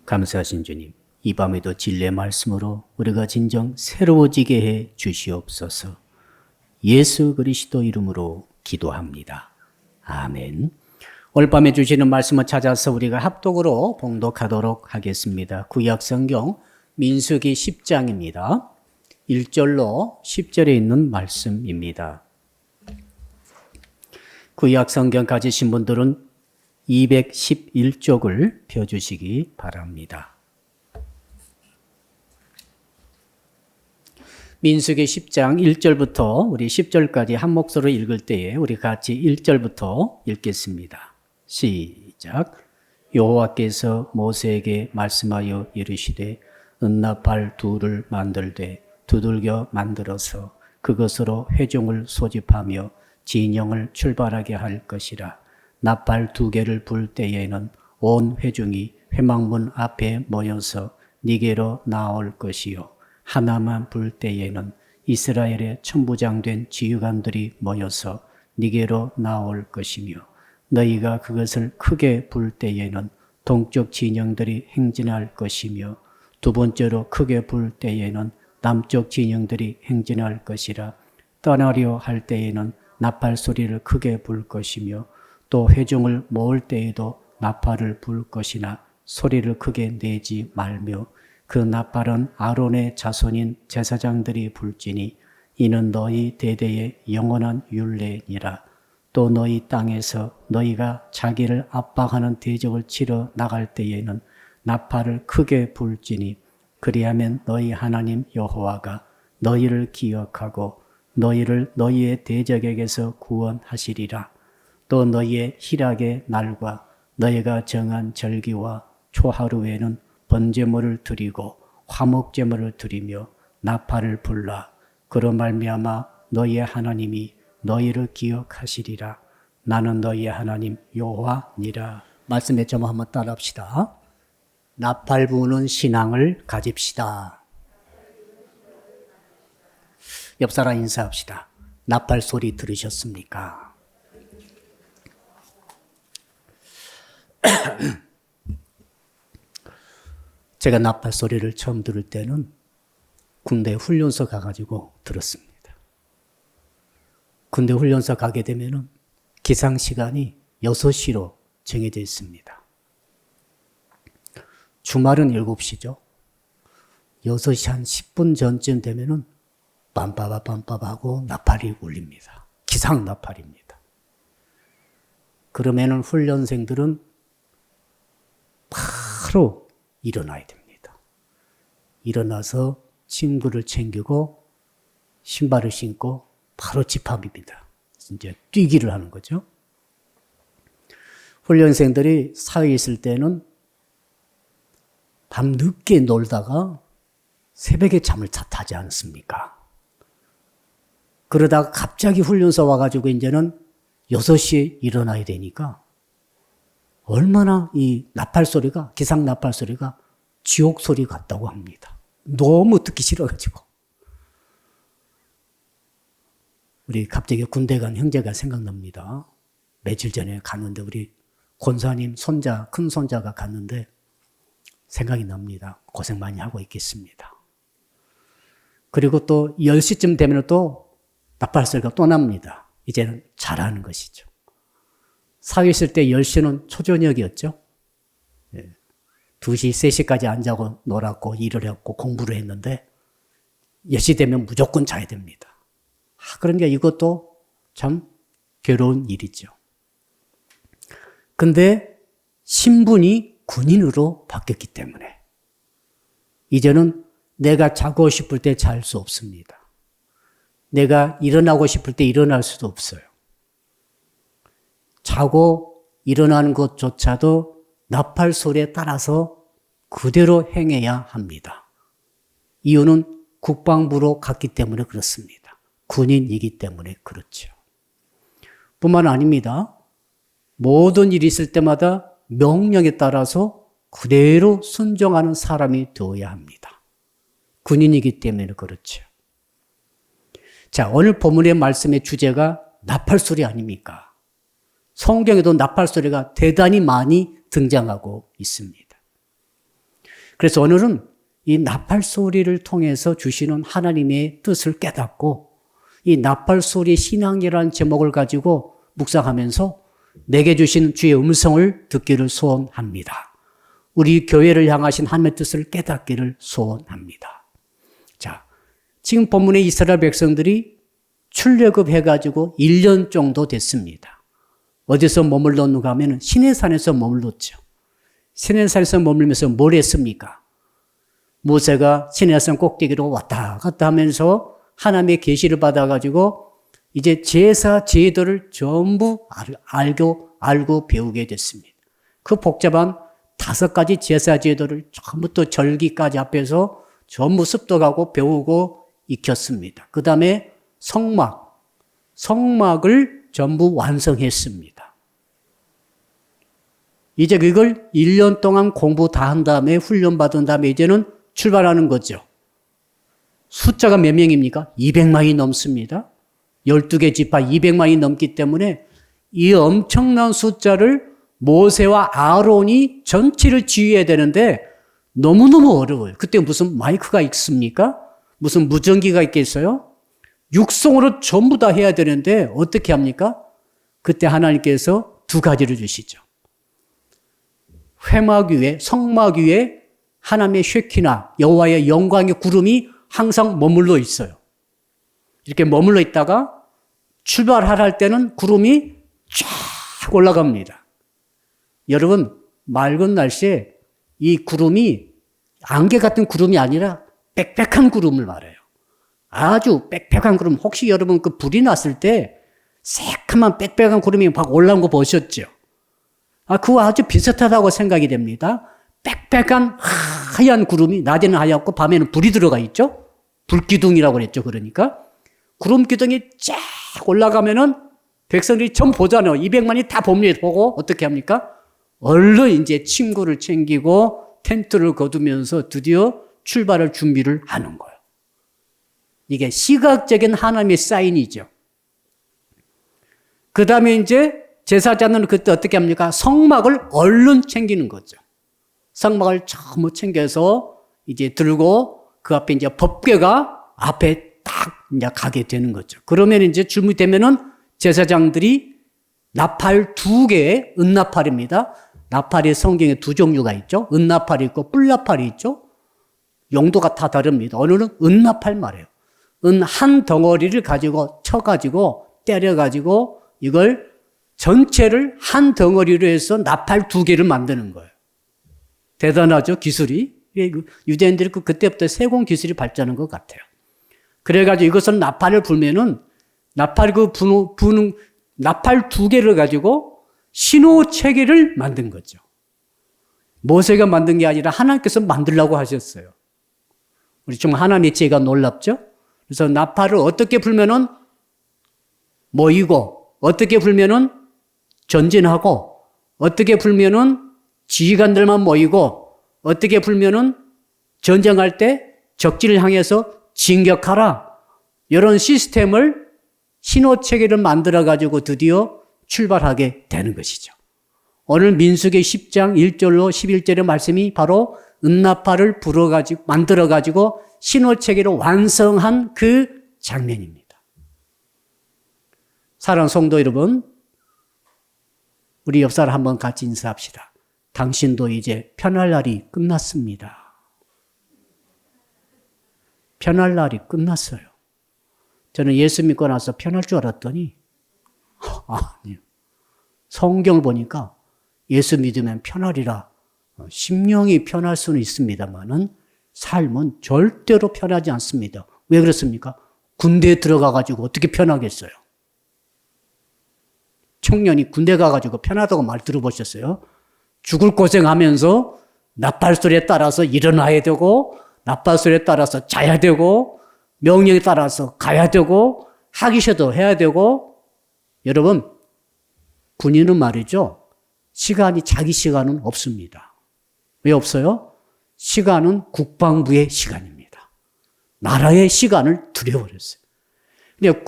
감사하신 주님, 이 밤에도 진리의 말씀으로 우리가 진정 새로워지게 해 주시옵소서. 예수 그리스도 이름으로 기도합니다. 아멘. 오늘 밤에 주시는 말씀을 찾아서 우리가 합독으로 봉독하도록 하겠습니다. 구약성경 민수기 10장입니다. 1절로 10절에 있는 말씀입니다. 구약성경 가지신 분들은 211쪽을 펴주시기 바랍니다. 민수기 10장 1절부터 우리 10절까지 한 목소리로 읽을 때에 우리 같이 1절부터 읽겠습니다. 시작. 여호와께서 모세에게 말씀하여 이르시되 은나팔 둘을 만들되 두들겨 만들어서 그것으로 회중을 소집하며 진영을 출발하게 할 것이라. 나팔 2개를 불 때에는 온 회중이 회막문 앞에 모여서 네게로 나올 것이요 하나만 불 때에는 이스라엘의 천부장된 지휘관들이 모여서 네게로 나올 것이며 너희가 그것을 크게 불 때에는 동쪽 진영들이 행진할 것이며 두 번째로 크게 불 때에는 남쪽 진영들이 행진할 것이라. 떠나려 할 때에는 나팔 소리를 크게 불 것이며 또 회중을 모을 때에도 나팔을 불 것이나 소리를 크게 내지 말며 그 나팔은 아론의 자손인 제사장들이 불지니 이는 너희 대대의 영원한 율례니라. 또 너희 땅에서 너희가 자기를 압박하는 대적을 치러 나갈 때에는 나팔을 크게 불지니 그리하면 너희 하나님 여호와가 너희를 기억하고 너희를 너희의 대적에게서 구원하시리라. 또 너희의 희락의 날과 너희가 정한 절기와 초하루에는 번제물을 드리고 화목제물을 드리며 나팔을 불라. 그로 말미암아 너희의 하나님이 너희를 기억하시리라. 나는 너희의 하나님 여호와니라. 말씀의 점 한번 따라합시다. 나팔 부는 신앙을 가집시다. 옆 사람 인사합시다. 나팔 소리 들으셨습니까? 제가 나팔 소리를 처음 들을 때는 군대 훈련소 가가지고 들었습니다. 군대 훈련소 가게 되면은 기상 시간이 6시로 정해져 있습니다. 주말은 7시죠. 6시 한 10분 전쯤 되면은 빰빠바 하고 나팔이 울립니다. 기상 나팔입니다. 그러면은 훈련생들은 바로 일어나야 됩니다. 일어나서 친구를 챙기고 신발을 신고 바로 집합입니다. 이제 뛰기를 하는 거죠. 훈련생들이 사회에 있을 때는 밤 늦게 놀다가 새벽에 잠을 자지 않습니까? 그러다가 갑자기 훈련소 와가지고 이제는 6시에 일어나야 되니까 얼마나 이 나팔 소리가, 기상 나팔 소리가 지옥 소리 같다고 합니다. 너무 듣기 싫어가지고. 우리 갑자기 군대 간 형제가 생각납니다. 며칠 전에 갔는데 우리 권사님 손자, 큰 손자가 갔는데 생각이 납니다. 고생 많이 하고 있겠습니다. 그리고 또 10시쯤 되면 또 나팔 소리가 또 납니다. 이제는 잘하는 것이죠. 사회 있을 때 10시는 초저녁이었죠. 2시, 3시까지 안 자고 놀았고 일을 했고 공부를 했는데 10시 되면 무조건 자야 됩니다. 그러니까 이것도 참 괴로운 일이죠. 근데 신분이 군인으로 바뀌었기 때문에 이제는 내가 자고 싶을 때 잘 수 없습니다. 내가 일어나고 싶을 때 일어날 수도 없어요. 자고 일어나는 것조차도 나팔 소리에 따라서 그대로 행해야 합니다. 이유는 국방부로 갔기 때문에 그렇습니다. 군인이기 때문에 그렇죠. 뿐만 아닙니다. 모든 일이 있을 때마다 명령에 따라서 그대로 순종하는 사람이 되어야 합니다. 군인이기 때문에 그렇죠. 자, 오늘 본문의 말씀의 주제가 나팔 소리 아닙니까? 성경에도 나팔 소리가 대단히 많이 등장하고 있습니다. 그래서 오늘은 이 나팔 소리를 통해서 주시는 하나님의 뜻을 깨닫고 이 나팔 소리 신앙이라는 제목을 가지고 묵상하면서 내게 주신 주의 음성을 듣기를 소원합니다. 우리 교회를 향하신 하나님의 뜻을 깨닫기를 소원합니다. 자, 지금 본문에 이스라엘 백성들이 출애굽해가지고 1년 정도 됐습니다. 어디서 머물렀는가 하면 시내산에서 머물렀죠. 시내산에서 머물면서 뭘 했습니까? 모세가 시내산 꼭대기로 왔다 갔다 하면서 하나님의 계시를 받아가지고 이제 제사 제도를 전부 알고 배우게 됐습니다. 그 복잡한 5가지 제사 제도를 처음부터 절기까지 앞에서 전부 습득하고 배우고 익혔습니다. 그 다음에 성막을 전부 완성했습니다. 이제 그걸 1년 동안 공부 다 한 다음에 훈련받은 다음에 이제는 출발하는 거죠. 숫자가 몇 명입니까? 200만이 넘습니다. 12개 지파 200만이 넘기 때문에 이 엄청난 숫자를 모세와 아론이 전체를 지휘해야 되는데 너무너무 어려워요. 그때 무슨 마이크가 있습니까? 무슨 무전기가 있겠어요? 육성으로 전부 다 해야 되는데 어떻게 합니까? 그때 하나님께서 2가지를 주시죠. 회막 위에, 성막 위에 하나님의 쉐키나 여호와의 영광의 구름이 항상 머물러 있어요. 이렇게 머물러 있다가 출발할 때는 구름이 쫙 올라갑니다. 여러분, 맑은 날씨에 이 구름이 안개 같은 구름이 아니라 빽빽한 구름을 말해요. 아주 빽빽한 구름. 혹시 여러분 그 불이 났을 때 새카만 빽빽한 구름이 막 올라온 거 보셨죠? 그거 아주 비슷하다고 생각이 됩니다. 빽빽한 하얀 구름이 낮에는 하얗고 밤에는 불이 들어가 있죠? 불기둥이라고 그랬죠. 그러니까 구름 기둥이 쫙 올라가면은 백성들이 전부 보잖아요. 200만이 다 봅니다. 보고 어떻게 합니까? 얼른 이제 침구를 챙기고 텐트를 거두면서 드디어 출발할 준비를 하는 거예요. 이게 시각적인 하나님의 사인이죠. 그 다음에 이제 제사장은 그때 어떻게 합니까? 성막을 얼른 챙기는 거죠. 성막을 전부 챙겨서 이제 들고 그 앞에 이제 법궤가 앞에 딱 이제 가게 되는 거죠. 그러면 이제 준비되면은 제사장들이 나팔 2개의 은나팔입니다. 나팔이 성경에 2종류가 있죠. 은나팔이 있고 뿔나팔이 있죠. 용도가 다 다릅니다. 오늘은 은나팔 말이에요. 은 한 덩어리를 가지고 쳐가지고 때려가지고 이걸 전체를 한 덩어리로 해서 나팔 2개를 만드는 거예요. 대단하죠, 기술이. 유대인들이 그때부터 세공 기술이 발전한 것 같아요. 그래가지고 이것을 나팔을 불면은 나팔 나팔 2개를 가지고 신호 체계를 만든 거죠. 모세가 만든 게 아니라 하나님께서 만들라고 하셨어요. 우리 좀 하나님의 지혜가 놀랍죠? 그래서 나팔을 어떻게 불면은 모이고, 어떻게 불면은 전진하고, 어떻게 불면은 지휘관들만 모이고, 어떻게 불면은 전쟁할 때 적진을 향해서 진격하라. 이런 시스템을 신호체계를 만들어가지고 드디어 출발하게 되는 것이죠. 오늘 민수기 10장 1절로 11절의 말씀이 바로 은나팔을 만들어가지고 신호체계로 완성한 그 장면입니다. 사랑하는 성도 여러분, 우리 옆 사람 한번 같이 인사합시다. 당신도 이제 편할 날이 끝났습니다. 편할 날이 끝났어요. 저는 예수 믿고 나서 편할 줄 알았더니 아니요. 성경을 보니까 예수 믿으면 편하리라. 심령이 편할 수는 있습니다만은 삶은 절대로 편하지 않습니다. 왜 그렇습니까? 군대에 들어가가지고 어떻게 편하겠어요? 청년이 군대 가가지고 편하다고 말 들어보셨어요? 죽을 고생하면서 나팔 소리에 따라서 일어나야 되고, 나팔 소리에 따라서 자야 되고, 명령에 따라서 가야 되고, 하기 싫어도 해야 되고. 여러분, 군인은 말이죠. 자기 시간은 없습니다. 왜 없어요? 시간은 국방부의 시간입니다. 나라의 시간을 들여버렸어요. 근데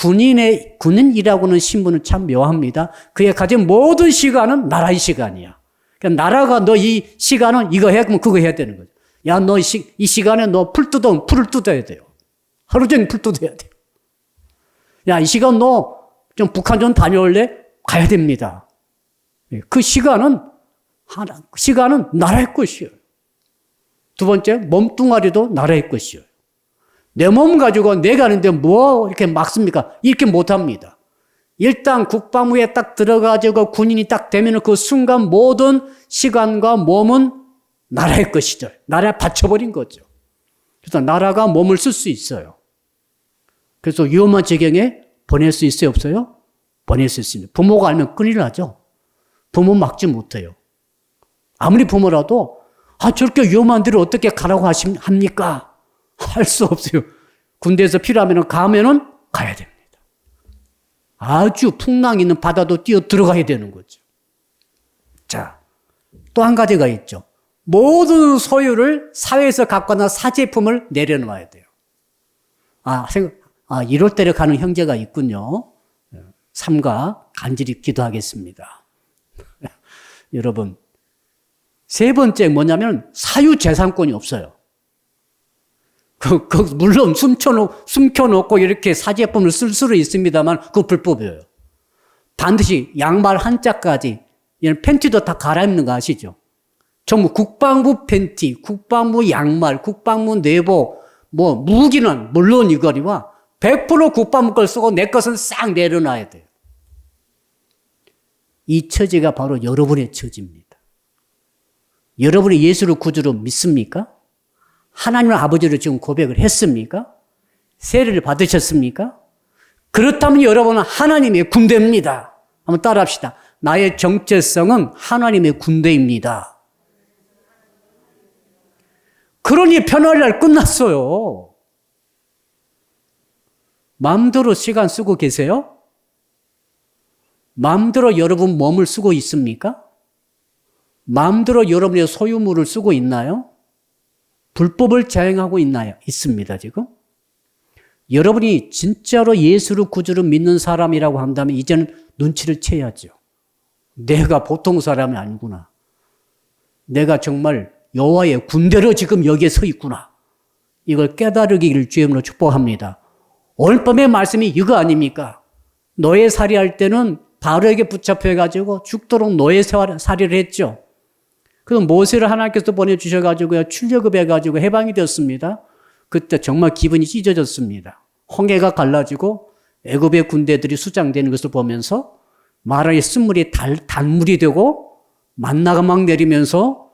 군인이라고는 신분은 참 묘합니다. 그의 가진 모든 시간은 나라의 시간이야. 그러니까 나라가 너 이 시간은 이거 해, 그러면 그거 해야 되는 거죠. 야, 너 이 시간에 너 풀을 뜯어야 돼요. 하루 종일 풀 뜯어야 돼요. 야, 이 시간 너 좀 북한 좀 다녀올래? 가야 됩니다. 그 시간은 나라의 것이에요. 두 번째, 몸뚱아리도 나라의 것이에요. 내 몸 가지고 내가 하는데 뭐 이렇게 막습니까? 이렇게 못합니다. 일단 국방부에 딱 들어가지고 군인이 딱 되면 그 순간 모든 시간과 몸은 나라의 것이죠. 나라에 바쳐버린 거죠. 그래서 나라가 몸을 쓸 수 있어요. 그래서 위험한 지경에 보낼 수 있어요, 없어요? 보낼 수 있습니다. 부모가 알면 큰일 나죠. 부모 막지 못해요. 아무리 부모라도 저렇게 위험한 데를 어떻게 가라고 합니까? 할 수 없어요. 군대에서 필요하면 가면은 가야 됩니다. 아주 풍랑 있는 바다도 뛰어 들어가야 되는 거죠. 자, 또 한 가지가 있죠. 모든 소유를 사회에서 갖고 난 사제품을 내려놓아야 돼요. 이럴 때를 가는 형제가 있군요. 삼가 간절히 기도하겠습니다. 여러분, 세 번째 뭐냐면 사유재산권이 없어요. 물론 숨겨놓고 이렇게 사제품을 쓸 수는 있습니다만 그거 불법이에요. 반드시 양말 한 짝까지, 팬티도 다 갈아입는 거 아시죠? 전부 국방부 팬티, 국방부 양말, 국방부 내복, 무기는 물론 이거리와 100% 국방부 걸 쓰고 내 것은 싹 내려놔야 돼요. 이 처지가 바로 여러분의 처지입니다. 여러분이 예수를 구주로 믿습니까? 하나님 아버지를 지금 고백을 했습니까? 세례를 받으셨습니까? 그렇다면 여러분은 하나님의 군대입니다. 한번 따라합시다. 나의 정체성은 하나님의 군대입니다. 그러니 편할 날 끝났어요. 마음대로 시간 쓰고 계세요? 마음대로 여러분 몸을 쓰고 있습니까? 마음대로 여러분의 소유물을 쓰고 있나요? 불법을 자행하고 있습니다, 지금? 여러분이 진짜로 예수를 구주로 믿는 사람이라고 한다면 이제는 눈치를 채야죠. 내가 보통 사람이 아니구나. 내가 정말 여호와의 군대로 지금 여기에 서 있구나. 이걸 깨달으기를 주님으로 축복합니다. 오늘 밤의 말씀이 이거 아닙니까? 노예살이할 때는 바로에게 붙잡혀가지고 죽도록 노예살이를 했죠. 그래서 모세를 하나님께서 보내주셔가지고요, 출애굽해가지고 해방이 되었습니다. 그때 정말 기분이 찢어졌습니다. 홍해가 갈라지고 애굽의 군대들이 수장되는 것을 보면서 마라의 쓴물이 단물이 되고 만나가 막 내리면서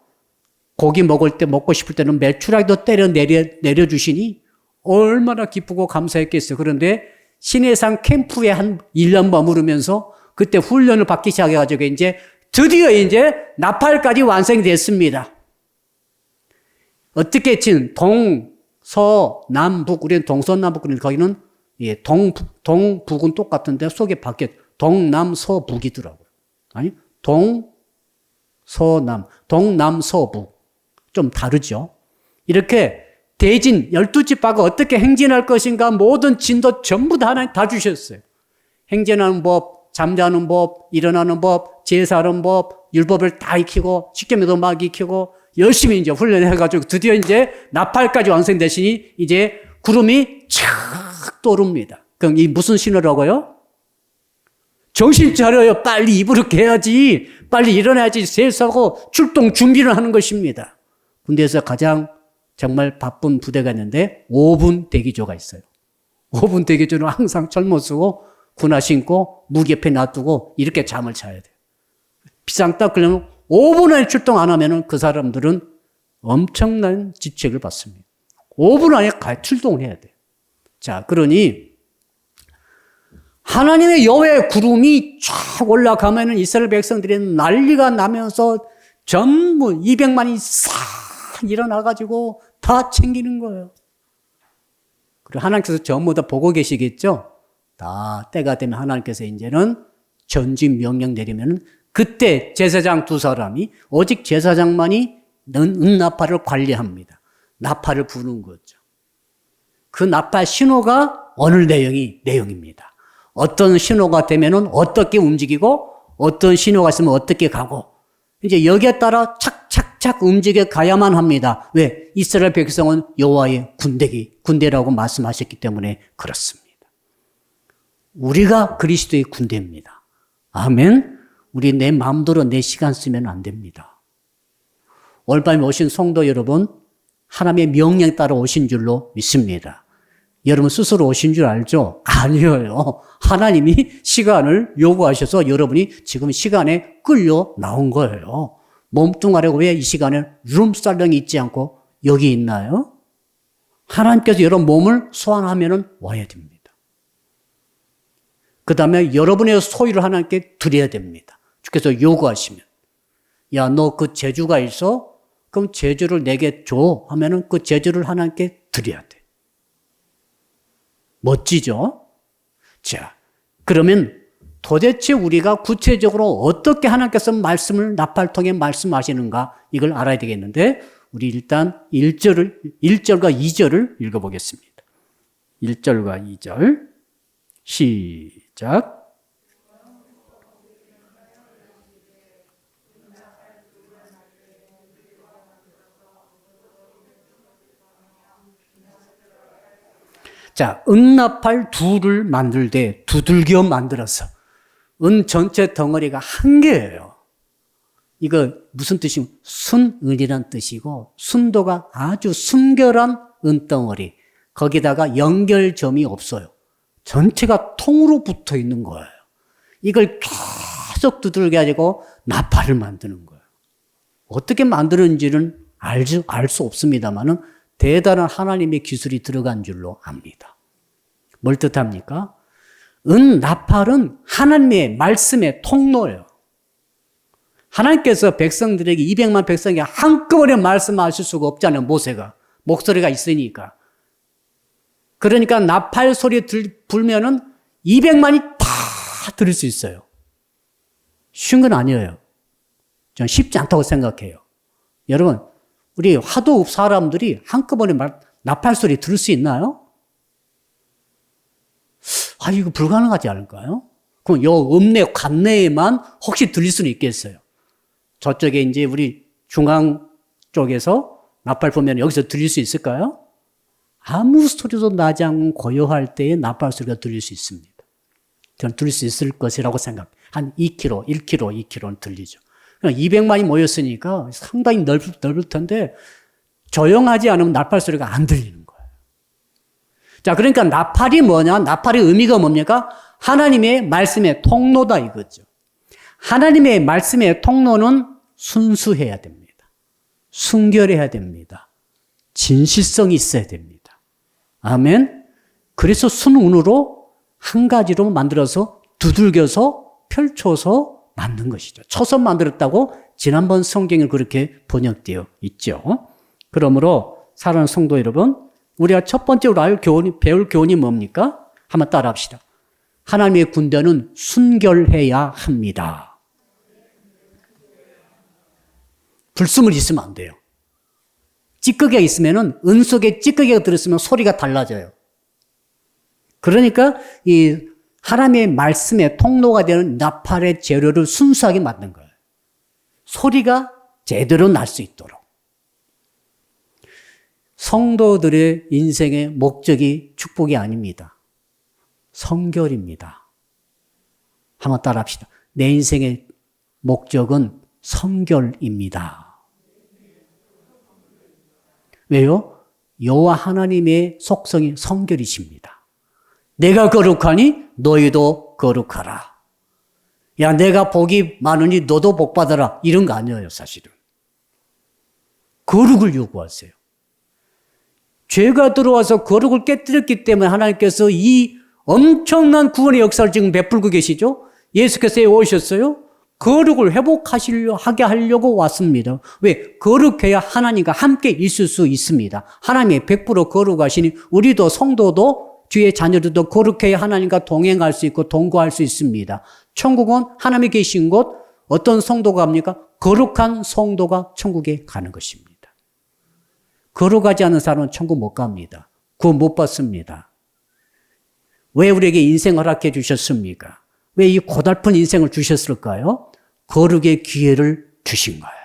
고기 먹을 때 먹고 싶을 때는 메추라기도 때려 내려주시니 얼마나 기쁘고 감사했겠어요. 그런데 시내산 캠프에 한 1년 머무르면서 그때 훈련을 받기 시작해가지고 드디어 나팔까지 완성이 됐습니다. 어떻게 동서남북, 우리는 동서남북, 거기는 동북은 똑같은데 속에 바뀌어 동남서북이더라고요. 아니, 동남서북. 좀 다르죠. 이렇게 대진 12지파가 어떻게 행진할 것인가 모든 진도 전부 다 하나님 다 주셨어요. 행진하는 법, 잠자는 법, 일어나는 법, 제사하는 법, 율법을 다 익히고 십계명도 막 익히고 열심히 훈련해가지고 드디어 나팔까지 완성되시니 구름이 촥 떠오릅니다. 그럼 이 무슨 신호라고요? 정신 차려요. 빨리 이부르게 해야지. 빨리 일어나야지. 세수하고 출동 준비를 하는 것입니다. 군대에서 가장 정말 바쁜 부대가 있는데 5분 대기조가 있어요. 5분 대기조는 항상 철모 쓰고 군화 신고 무기 옆에 놔두고 이렇게 잠을 자야 돼요. 비상 딱 그러면 5분 안에 출동 안 하면 그 사람들은 엄청난 지책을 받습니다. 5분 안에 출동을 해야 돼요. 자, 그러니 하나님의 여호와의 구름이 쫙 올라가면은 이스라엘 백성들이 난리가 나면서 전부 200만이 싹 일어나가지고 다 챙기는 거예요. 그리고 하나님께서 전부 다 보고 계시겠죠? 다 때가 되면 하나님께서 이제는 전진 명령 내리면은 그때 제사장 2사람이 오직 제사장만이 은나팔을 관리합니다. 나팔을 부는 거죠. 그 나팔 신호가 오늘 내용입니다. 어떤 신호가 되면은 어떻게 움직이고 어떤 신호가 있으면 어떻게 가고 여기에 따라 착착 착착 움직여 가야만 합니다. 왜? 이스라엘 백성은 여호와의 군대라고 말씀하셨기 때문에 그렇습니다. 우리가 그리스도의 군대입니다. 아멘. 우리 내 마음대로 내 시간 쓰면 안 됩니다. 올밤에 오신 성도 여러분, 하나님의 명령에 따라 오신 줄로 믿습니다. 여러분 스스로 오신 줄 알죠? 아니에요. 하나님이 시간을 요구하셔서 여러분이 지금 시간에 끌려 나온 거예요. 몸뚱아리가 왜 이 시간에 룸살렁이 있지 않고 여기 있나요? 하나님께서 여러분 몸을 소환하면 와야 됩니다. 그 다음에 여러분의 소유를 하나님께 드려야 됩니다. 주께서 요구하시면, 야, 너 그 재주가 있어? 그럼 재주를 내게 줘 하면은 그 재주를 하나님께 드려야 돼. 멋지죠? 자, 그러면 도대체 우리가 구체적으로 어떻게 하나님께서 말씀을 나팔 통해 말씀하시는가 이걸 알아야 되겠는데, 우리 일단 1절과 2절을 읽어보겠습니다. 1절과 2절 시작. 자, 은나팔 둘을 만들되 두들겨 만들어서 은 전체 덩어리가 한 개예요. 이거 무슨 뜻이면 순은이란 뜻이고, 순도가 아주 순결한 은덩어리, 거기다가 연결점이 없어요. 전체가 통으로 붙어 있는 거예요. 이걸 계속 두들겨가지고 나팔을 만드는 거예요. 어떻게 만드는지는 알 수 없습니다만은 대단한 하나님의 기술이 들어간 줄로 압니다. 뭘 뜻합니까? 나팔은 하나님의 말씀의 통로예요. 하나님께서 백성들에게 200만 백성에게 한꺼번에 말씀하실 수가 없잖아요. 모세가 목소리가 있으니까. 그러니까 나팔 소리 불면은 200만이 다 들을 수 있어요. 쉬운 건 아니에요. 전 쉽지 않다고 생각해요. 여러분, 우리 화도읍 사람들이 한꺼번에 나팔 소리 들을 수 있나요? 이거 불가능하지 않을까요? 그럼 요 읍내 관내에만 혹시 들릴 수는 있겠어요. 저쪽에 이제 우리 중앙 쪽에서 나팔 보면 여기서 들릴 수 있을까요? 아무 소리도 나지 않고 고요할 때에 나팔 소리가 들릴 수 있습니다. 저는 들릴 수 있을 것이라고 생각합니다. 한 2km, 1km, 2km는 들리죠. 200만이 모였으니까 상당히 넓을 텐데 조용하지 않으면 나팔 소리가 안 들리는 거예요. 자, 그러니까 나팔이 뭐냐? 나팔의 의미가 뭡니까? 하나님의 말씀의 통로다 이거죠. 하나님의 말씀의 통로는 순수해야 됩니다. 순결해야 됩니다. 진실성이 있어야 됩니다. 아멘. 그래서 순운으로 한 가지로 만들어서 두들겨서 펼쳐서 만든 것이죠. 쳐서 만들었다고 지난번 성경에 그렇게 번역되어 있죠. 그러므로 사랑하는 성도 여러분, 우리가 첫 번째로 배울 교훈이 뭡니까? 한번 따라 합시다. 하나님의 군대는 순결해야 합니다. 불순물 있으면 안 돼요. 찌꺼기가 있으면은 은 속에 찌꺼기가 들었으면 소리가 달라져요. 그러니까 이 하나님의 말씀의 통로가 되는 나팔의 재료를 순수하게 만든 거예요. 소리가 제대로 날 수 있도록. 성도들의 인생의 목적이 축복이 아닙니다. 성결입니다. 한번 따라 합시다. 내 인생의 목적은 성결입니다. 왜요? 여호와 하나님의 속성이 성결이십니다. 내가 거룩하니 너희도 거룩하라. 야, 내가 복이 많으니 너도 복 받아라. 이런 거 아니에요, 사실은. 거룩을 요구하세요. 죄가 들어와서 거룩을 깨뜨렸기 때문에 하나님께서 이 엄청난 구원의 역사를 지금 베풀고 계시죠? 예수께서 오셨어요? 거룩을 하게 하려고 왔습니다. 왜? 거룩해야 하나님과 함께 있을 수 있습니다. 하나님이 100% 거룩하시니 우리도 성도도 주의 자녀들도 거룩해야 하나님과 동행할 수 있고 동거할 수 있습니다. 천국은 하나님이 계신 곳, 어떤 성도가 합니까? 거룩한 성도가 천국에 가는 것입니다. 거룩하지 않은 사람은 천국 못 갑니다. 구원 못 받습니다. 왜 우리에게 인생 허락해 주셨습니까? 왜 이 고달픈 인생을 주셨을까요? 거룩의 기회를 주신 거예요.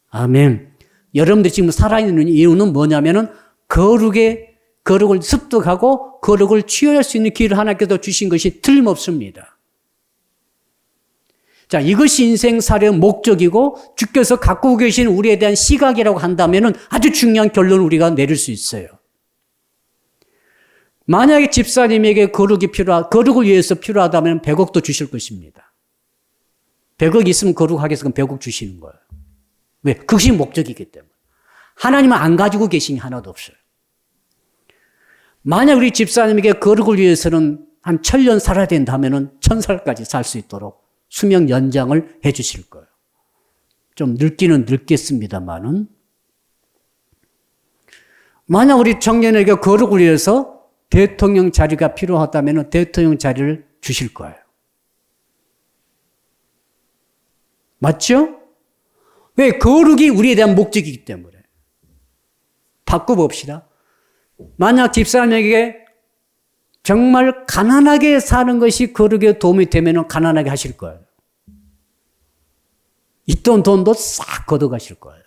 아멘. 여러분들이 지금 살아있는 이유는 뭐냐면은 거룩을 습득하고 거룩을 취할 수 있는 기회를 하나님께서 주신 것이 틀림없습니다. 자, 이것이 인생살이의 목적이고 주께서 갖고 계신 우리에 대한 시각이라고 한다면은 아주 중요한 결론을 우리가 내릴 수 있어요. 만약에 집사님에게 거룩을 위해서 필요하다면 100억도 주실 것입니다. 100억 있으면 거룩하겠으면 100억 주시는 거예요. 왜? 그것이 목적이기 때문에. 하나님은 안 가지고 계신 게 하나도 없어요. 만약 우리 집사님에게 거룩을 위해서는 한 1000년 살아야 된다면 1000살까지 살 수 있도록 수명 연장을 해 주실 거예요. 좀 늙기는 늙겠습니다만은. 만약 우리 청년에게 거룩을 위해서 대통령 자리가 필요하다면 대통령 자리를 주실 거예요. 맞죠? 왜? 거룩이 우리에 대한 목적이기 때문에. 바꿔봅시다. 만약 집사님에게 정말 가난하게 사는 것이 거룩에 도움이 되면 가난하게 하실 거예요. 있던 돈도 싹 걷어가실 거예요.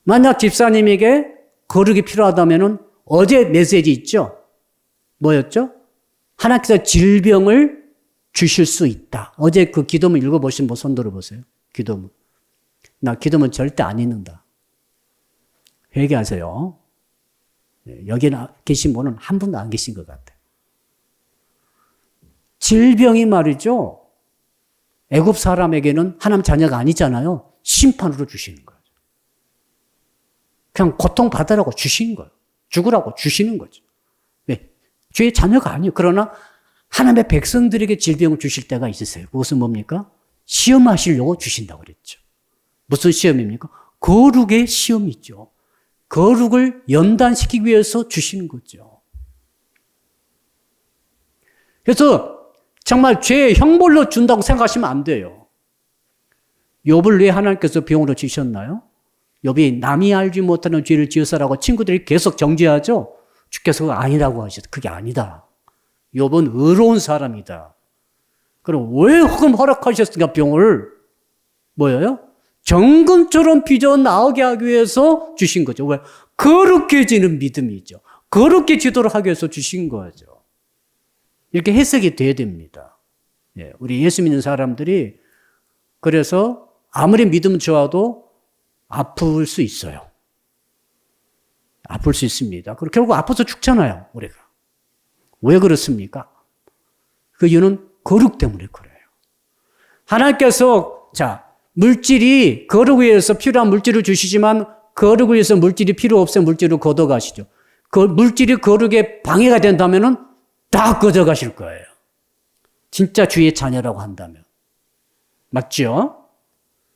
만약 집사님에게 거룩이 필요하다면 어제 메시지 있죠? 뭐였죠? 하나님께서 질병을 주실 수 있다. 어제 그 기도문 읽어보신 분 손 들어보세요. 기도문. 나 기도문 절대 안 읽는다. 회개하세요. 여기 계신 분은 한 분도 안 계신 것 같아요. 질병이 말이죠. 애굽 사람에게는 하나님 자녀가 아니잖아요. 심판으로 주시는 거예요. 그냥 고통받으라고 주시는 거예요. 죽으라고 주시는 거죠. 왜? 주의 자녀가 아니에요. 그러나 하나님의 백성들에게 질병을 주실 때가 있으세요. 그것은 뭡니까? 시험하시려고 주신다고 그랬죠. 무슨 시험입니까? 거룩의 시험이죠. 거룩을 연단시키기 위해서 주시는 거죠. 그래서 정말 죄의 형벌로 준다고 생각하시면 안 돼요. 욥을 왜 하나님께서 병으로 주셨나요? 욥이 남이 알지 못하는 죄를 지어서라고 친구들이 계속 정죄하죠. 주께서 아니라고 하셨다. 그게 아니다. 욥은 의로운 사람이다. 그럼 왜 혹은 허락하셨으니까 병을 뭐예요? 정금처럼 빚어 나오게 하기 위해서 주신 거죠. 왜? 거룩해지는 믿음이죠. 거룩해지도록 하기 위해서 주신 거죠. 이렇게 해석이 돼야 됩니다. 예, 우리 예수 믿는 사람들이 그래서 아무리 믿음 좋아도 아플 수 있어요. 아플 수 있습니다. 그리고 결국 아파서 죽잖아요, 우리가. 왜 그렇습니까? 그 이유는 거룩 때문에 그래요. 하나님께서 물질이 거룩을 위해서 필요한 물질을 주시지만 거룩을 위해서 물질이 필요 없으면 물질을 걷어가시죠. 그 물질이 거룩에 방해가 된다면 다 걷어가실 거예요. 진짜 주의 자녀라고 한다면. 맞죠?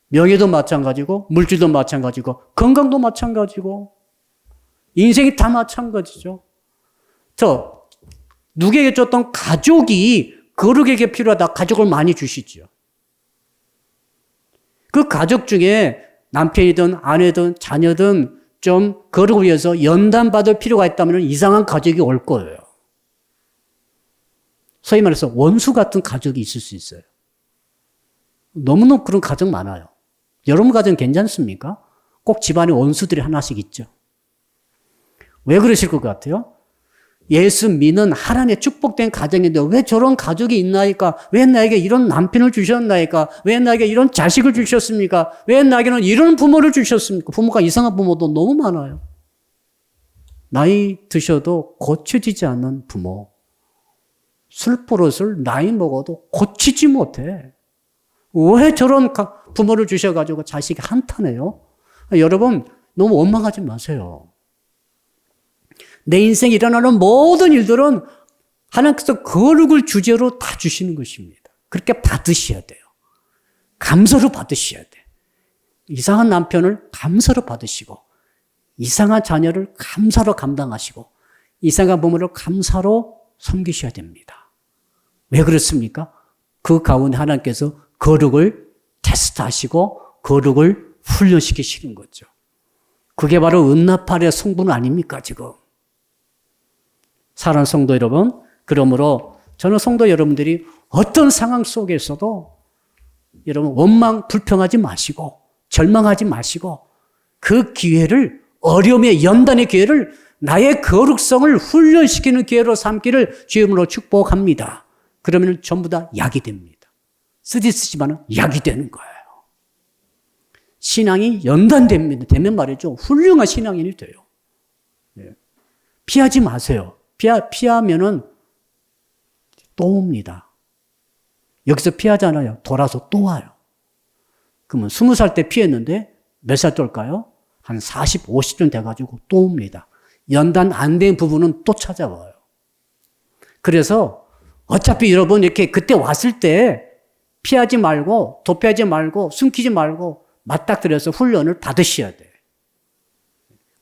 명예도 마찬가지고 물질도 마찬가지고 건강도 마찬가지고 인생이 다 마찬가지죠. 누구에게 줬던 가족이 거룩에게 필요하다. 가족을 많이 주시죠. 그 가족 중에 남편이든 아내든 자녀든 좀 거룩을 위해서 연단받을 필요가 있다면 이상한 가족이 올 거예요. 소위 말해서 원수 같은 가족이 있을 수 있어요. 너무너무 그런 가정 많아요. 여러분 가정 괜찮습니까? 꼭 집안에 원수들이 하나씩 있죠. 왜 그러실 것 같아요? 예수 믿는 하나님의 축복된 가정인데 왜 저런 가족이 있나이까? 왜 나에게 이런 남편을 주셨나이까? 왜 나에게 이런 자식을 주셨습니까? 왜 나에게는 이런 부모를 주셨습니까? 부모가 이상한 부모도 너무 많아요. 나이 드셔도 고쳐지지 않는 부모. 술버릇을 나이 먹어도 고치지 못해. 왜 저런 부모를 주셔가지고 자식이 한탄해요? 여러분 너무 원망하지 마세요. 내 인생에 일어나는 모든 일들은 하나님께서 거룩을 주제로 다 주시는 것입니다. 그렇게 받으셔야 돼요. 감사로 받으셔야 돼. 이상한 남편을 감사로 받으시고 이상한 자녀를 감사로 감당하시고 이상한 부모를 감사로 섬기셔야 됩니다. 왜 그렇습니까? 그 가운데 하나님께서 거룩을 테스트하시고 거룩을 훈련시키시는 거죠. 그게 바로 은나팔의 성분 아닙니까 지금? 사랑하는 성도 여러분, 그러므로 저는 성도 여러분들이 어떤 상황 속에서도 여러분 원망 불평하지 마시고 절망하지 마시고 그 기회를 어려움의 연단의 기회를 나의 거룩성을 훈련시키는 기회로 삼기를 주의 이름으로 축복합니다. 그러면 전부 다 약이 됩니다. 쓰지만 약이 되는 거예요. 신앙이 연단됩니다. 되면 말이죠. 훌륭한 신앙인이 돼요. 피하지 마세요. 피하면은 또 옵니다. 여기서 피하잖아요. 돌아서 또 와요. 그러면 20살 때 피했는데 몇 살 때일까요? 한 40, 50쯤 돼가지고 또 옵니다. 연단 안 된 부분은 또 찾아와요. 그래서 어차피 여러분 이렇게 그때 왔을 때 피하지 말고 도피하지 말고 숨기지 말고 맞닥뜨려서 훈련을 받으셔야 돼요.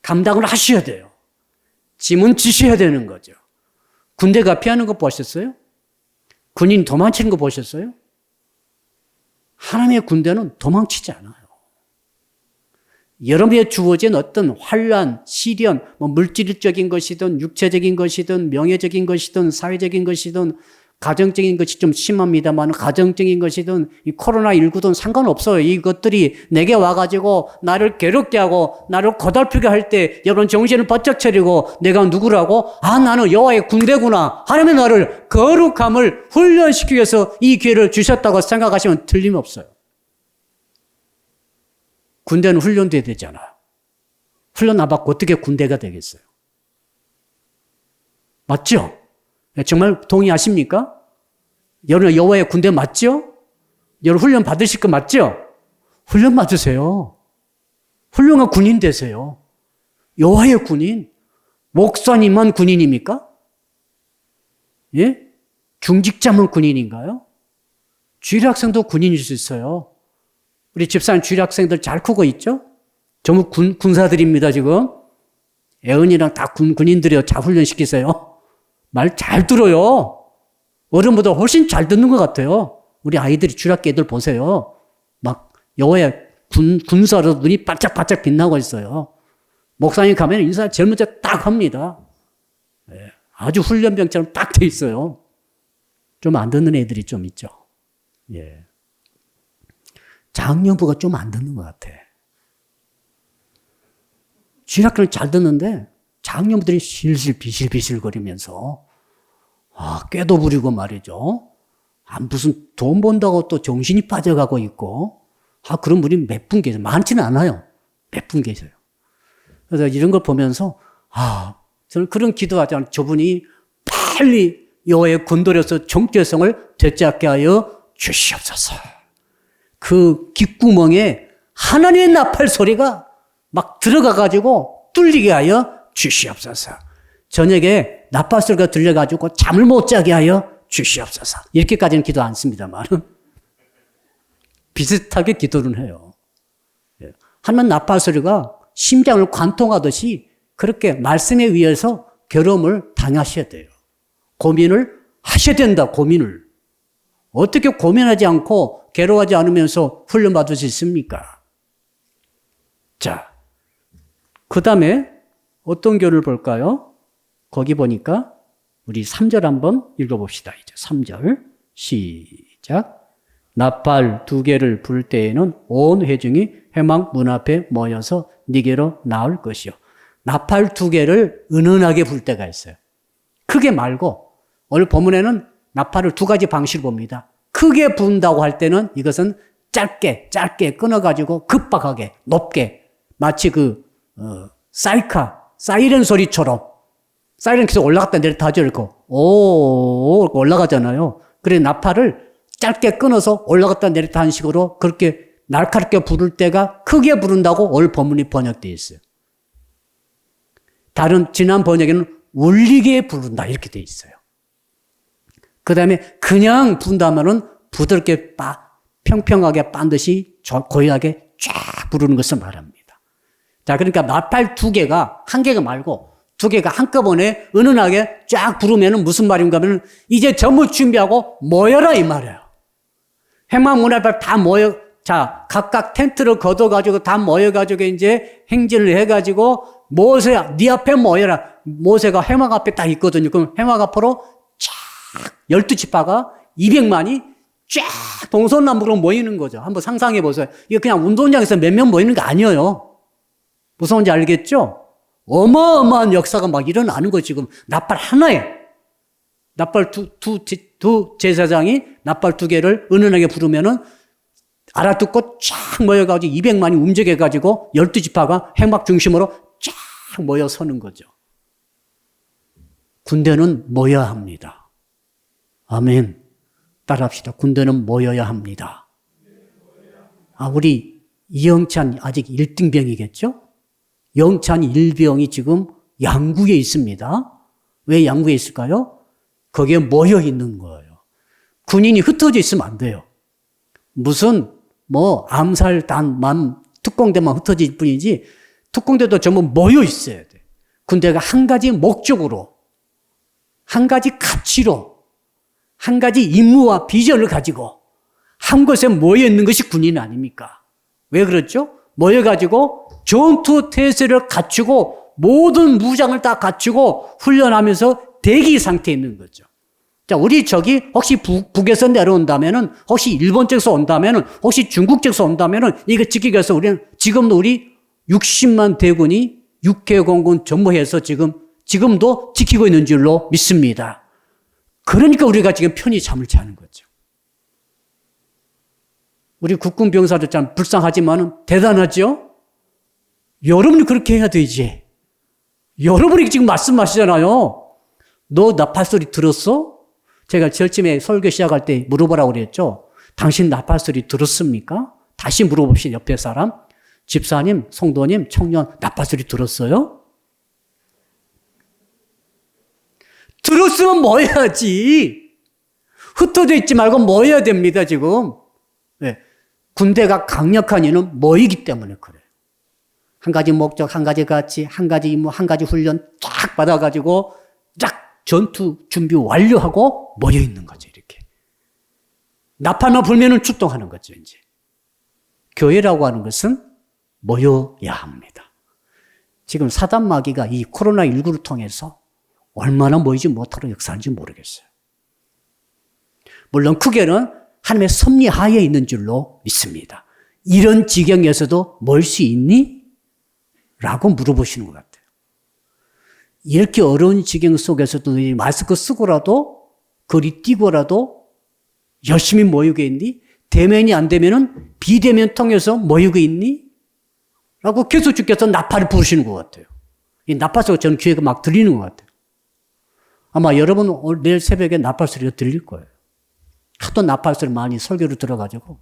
감당을 하셔야 돼요. 짐은 지셔야 되는 거죠. 군대가 피하는 거 보셨어요? 군인 도망치는 거 보셨어요? 하나님의 군대는 도망치지 않아요. 여러분에게 주어진 어떤 환난, 시련, 물질적인 것이든 육체적인 것이든 명예적인 것이든 사회적인 것이든 가정적인 것이 좀 심합니다만 가정적인 것이든 이 코로나19든 상관없어요. 이것들이 내게 와가지고 나를 괴롭게 하고 나를 고달프게 할 때 여러분 정신을 바짝 차리고 내가 누구라고? 나는 여호와의 군대구나. 하나님의 나를 거룩함을 훈련시키기 위해서 이 기회를 주셨다고 생각하시면 틀림없어요. 군대는 훈련돼야 되잖아요. 훈련 안 받고 어떻게 군대가 되겠어요? 맞죠? 정말 동의하십니까? 여러분 여호와의 군대 맞죠? 여러분 훈련 받으실 거 맞죠? 훈련 받으세요. 훌륭한 군인 되세요. 여호와의 군인. 목사님만 군인입니까? 예? 중직자만 군인인가요? 주일학생도 군인일 수 있어요. 우리 집사님 주일학생들 잘 크고 있죠? 전부 군사들입니다, 지금. 애은이랑 다 군인들이요. 잘 훈련시키세요. 말 잘 들어요. 어른보다 훨씬 잘 듣는 것 같아요. 우리 아이들이 주일학교 애들 보세요. 막 여호와의 군사로 눈이 반짝반짝 빛나고 있어요. 목사님 가면 인사 제일 먼저 딱 합니다. 아주 훈련병처럼 딱 돼 있어요. 좀 안 듣는 애들이 좀 있죠. 예. 장년부가 좀 안 듣는 것 같아. 주일학교는 잘 듣는데 장년부들이 실실 비실비실거리면서 꾀도 부리고 말이죠. 무슨 돈 번다고 또 정신이 빠져가고 있고 그런 분이 몇 분 계세요. 많지는 않아요. 몇 분 계세요. 그래서 이런 걸 보면서 저는 그런 기도하지 않아요. 저분이 빨리 여호와의 군도로서 정체성을 되찾게 하여 주시옵소서. 그 귓구멍에 하나님의 나팔 소리가 막 들어가가지고 뚫리게 하여 주시옵소서. 저녁에 나팔 소리가 들려가지고 잠을 못 자게 하여 주시옵소서. 이렇게까지는 기도 안 씁니다만 비슷하게 기도를 해요. 하나님 나팔 소리가 심장을 관통하듯이 그렇게 말씀에 의해서 괴로움을 당하셔야 돼요. 고민을 하셔야 된다. 고민을. 어떻게 고민하지 않고 괴로워하지 않으면서 훈련받을 수 있습니까? 자, 그 다음에 어떤 교를 볼까요? 거기 보니까 우리 3절 한번 읽어봅시다. 이제 3절 시작. 나팔 2개를 불 때에는 온 회중이 회막 문 앞에 모여서 네게로 나올 것이요. 나팔 2개를 은은하게 불 때가 있어요. 크게 말고 오늘 본문에는 나팔을 2가지 방식으로 봅니다. 크게 분다고 할 때는 이것은 짧게 끊어가지고 급박하게 높게 마치 사이렌 소리처럼 사이렌 계속 올라갔다 내렸다 하죠. 이렇게 올라가잖아요. 그래 나팔을 짧게 끊어서 올라갔다 내렸다 하는 식으로 그렇게 날카롭게 부를 때가 크게 부른다고 오늘 본문이 번역되어 있어요. 다른 지난 번역에는 울리게 부른다 이렇게 되어 있어요. 그 다음에 그냥 분다면은 부드럽게 평평하게 반듯이 고요하게 쫙 부르는 것을 말합니다. 자, 그러니까 나팔 2개가 1개가 말고 2개가 한꺼번에 은은하게 쫙 부르면은 무슨 말인가 하면 이제 전부 준비하고 모여라 이 말이에요. 회막 문 앞에 다 모여, 자, 각각 텐트를 걷어가지고 다 모여가지고 이제 행진을 해가지고 모세야, 네 앞에 모여라. 모세가 회막 앞에 딱 있거든요. 그럼 회막 앞으로 쫙 12지파가 200만이 쫙 동서남북으로 모이는 거죠. 한번 상상해 보세요. 이게 그냥 운동장에서 몇 명 모이는 게 아니에요. 무슨 말인지 알겠죠? 어마어마한 역사가 막 일어나는 거예요, 지금. 나팔 하나에. 나팔 두 제사장이 나팔 두 개를 은은하게 부르면은 알아듣고 쫙 모여가지고 200만이 움직여가지고 12지파가 행막 중심으로 쫙 모여 서는 거죠. 군대는 모여야 합니다. 아멘. 따라합시다. 군대는 모여야 합니다. 우리 이영찬 아직 1등병이겠죠? 영찬 1병이 지금 양구에 있습니다. 왜 양구에 있을까요? 거기에 모여 있는 거예요. 군인이 흩어져 있으면 안 돼요. 무슨 암살단만 특공대만 흩어질 뿐이지 특공대도 전부 모여 있어야 돼. 군대가 한 가지 목적으로, 한 가지 가치로, 한 가지 임무와 비전을 가지고 한 곳에 모여 있는 것이 군인 아닙니까? 왜 그렇죠? 모여가지고 전투 태세를 갖추고 모든 무장을 다 갖추고 훈련하면서 대기 상태에 있는 거죠. 자, 우리 적이 혹시 북에서 내려온다면은, 혹시 일본 쪽에서 온다면은, 혹시 중국 쪽에서 온다면은, 이거 지키기 위해서 지금도 우리 60만 대군이 육해공군 전무해서 지금도 지키고 있는 줄로 믿습니다. 그러니까 우리가 지금 편히 잠을 자는 거죠. 우리 국군 병사들 참 불쌍하지만은 대단하죠? 여러분이 그렇게 해야 되지. 여러분이 지금 말씀하시잖아요. 너 나팔 소리 들었어? 제가 절침에 설교 시작할 때 물어보라고 그랬죠. 당신 나팔 소리 들었습니까? 다시 물어봅시다. 옆에 사람. 집사님, 성도님, 청년, 나팔 소리 들었어요? 들었으면 뭐 해야지? 흩어져 있지 말고 모여야 됩니다, 지금. 네. 군대가 강력한 이유는 모이기 때문에 그래요. 한 가지 목적, 한 가지 가치, 한 가지 임무, 한 가지 훈련 쫙 받아가지고 쫙 전투 준비 완료하고 모여 있는 거죠, 이렇게. 나팔만 불면은 출동하는 거죠, 이제. 교회라고 하는 것은 모여야 합니다. 지금 사단 마귀가 이 코로나19를 통해서 얼마나 모이지 못하는 역사인지 모르겠어요. 물론 크게는 하나님의 섭리 하에 있는 줄로 믿습니다. 이런 지경에서도 모일 수 있니? 라고 물어보시는 것 같아요. 이렇게 어려운 지경 속에서도 마스크 쓰고라도 거리 뛰고라도 열심히 모이고 있니? 대면이 안 되면은 비대면 통해서 모이고 있니? 라고 계속 주께서 나팔을 부르시는 것 같아요. 이 나팔 소리가 저는 귀에 막 들리는 것 같아요. 아마 여러분 내일 새벽에 나팔 소리가 들릴 거예요. 하도 나팔 소리 많이 설교를 들어가지고.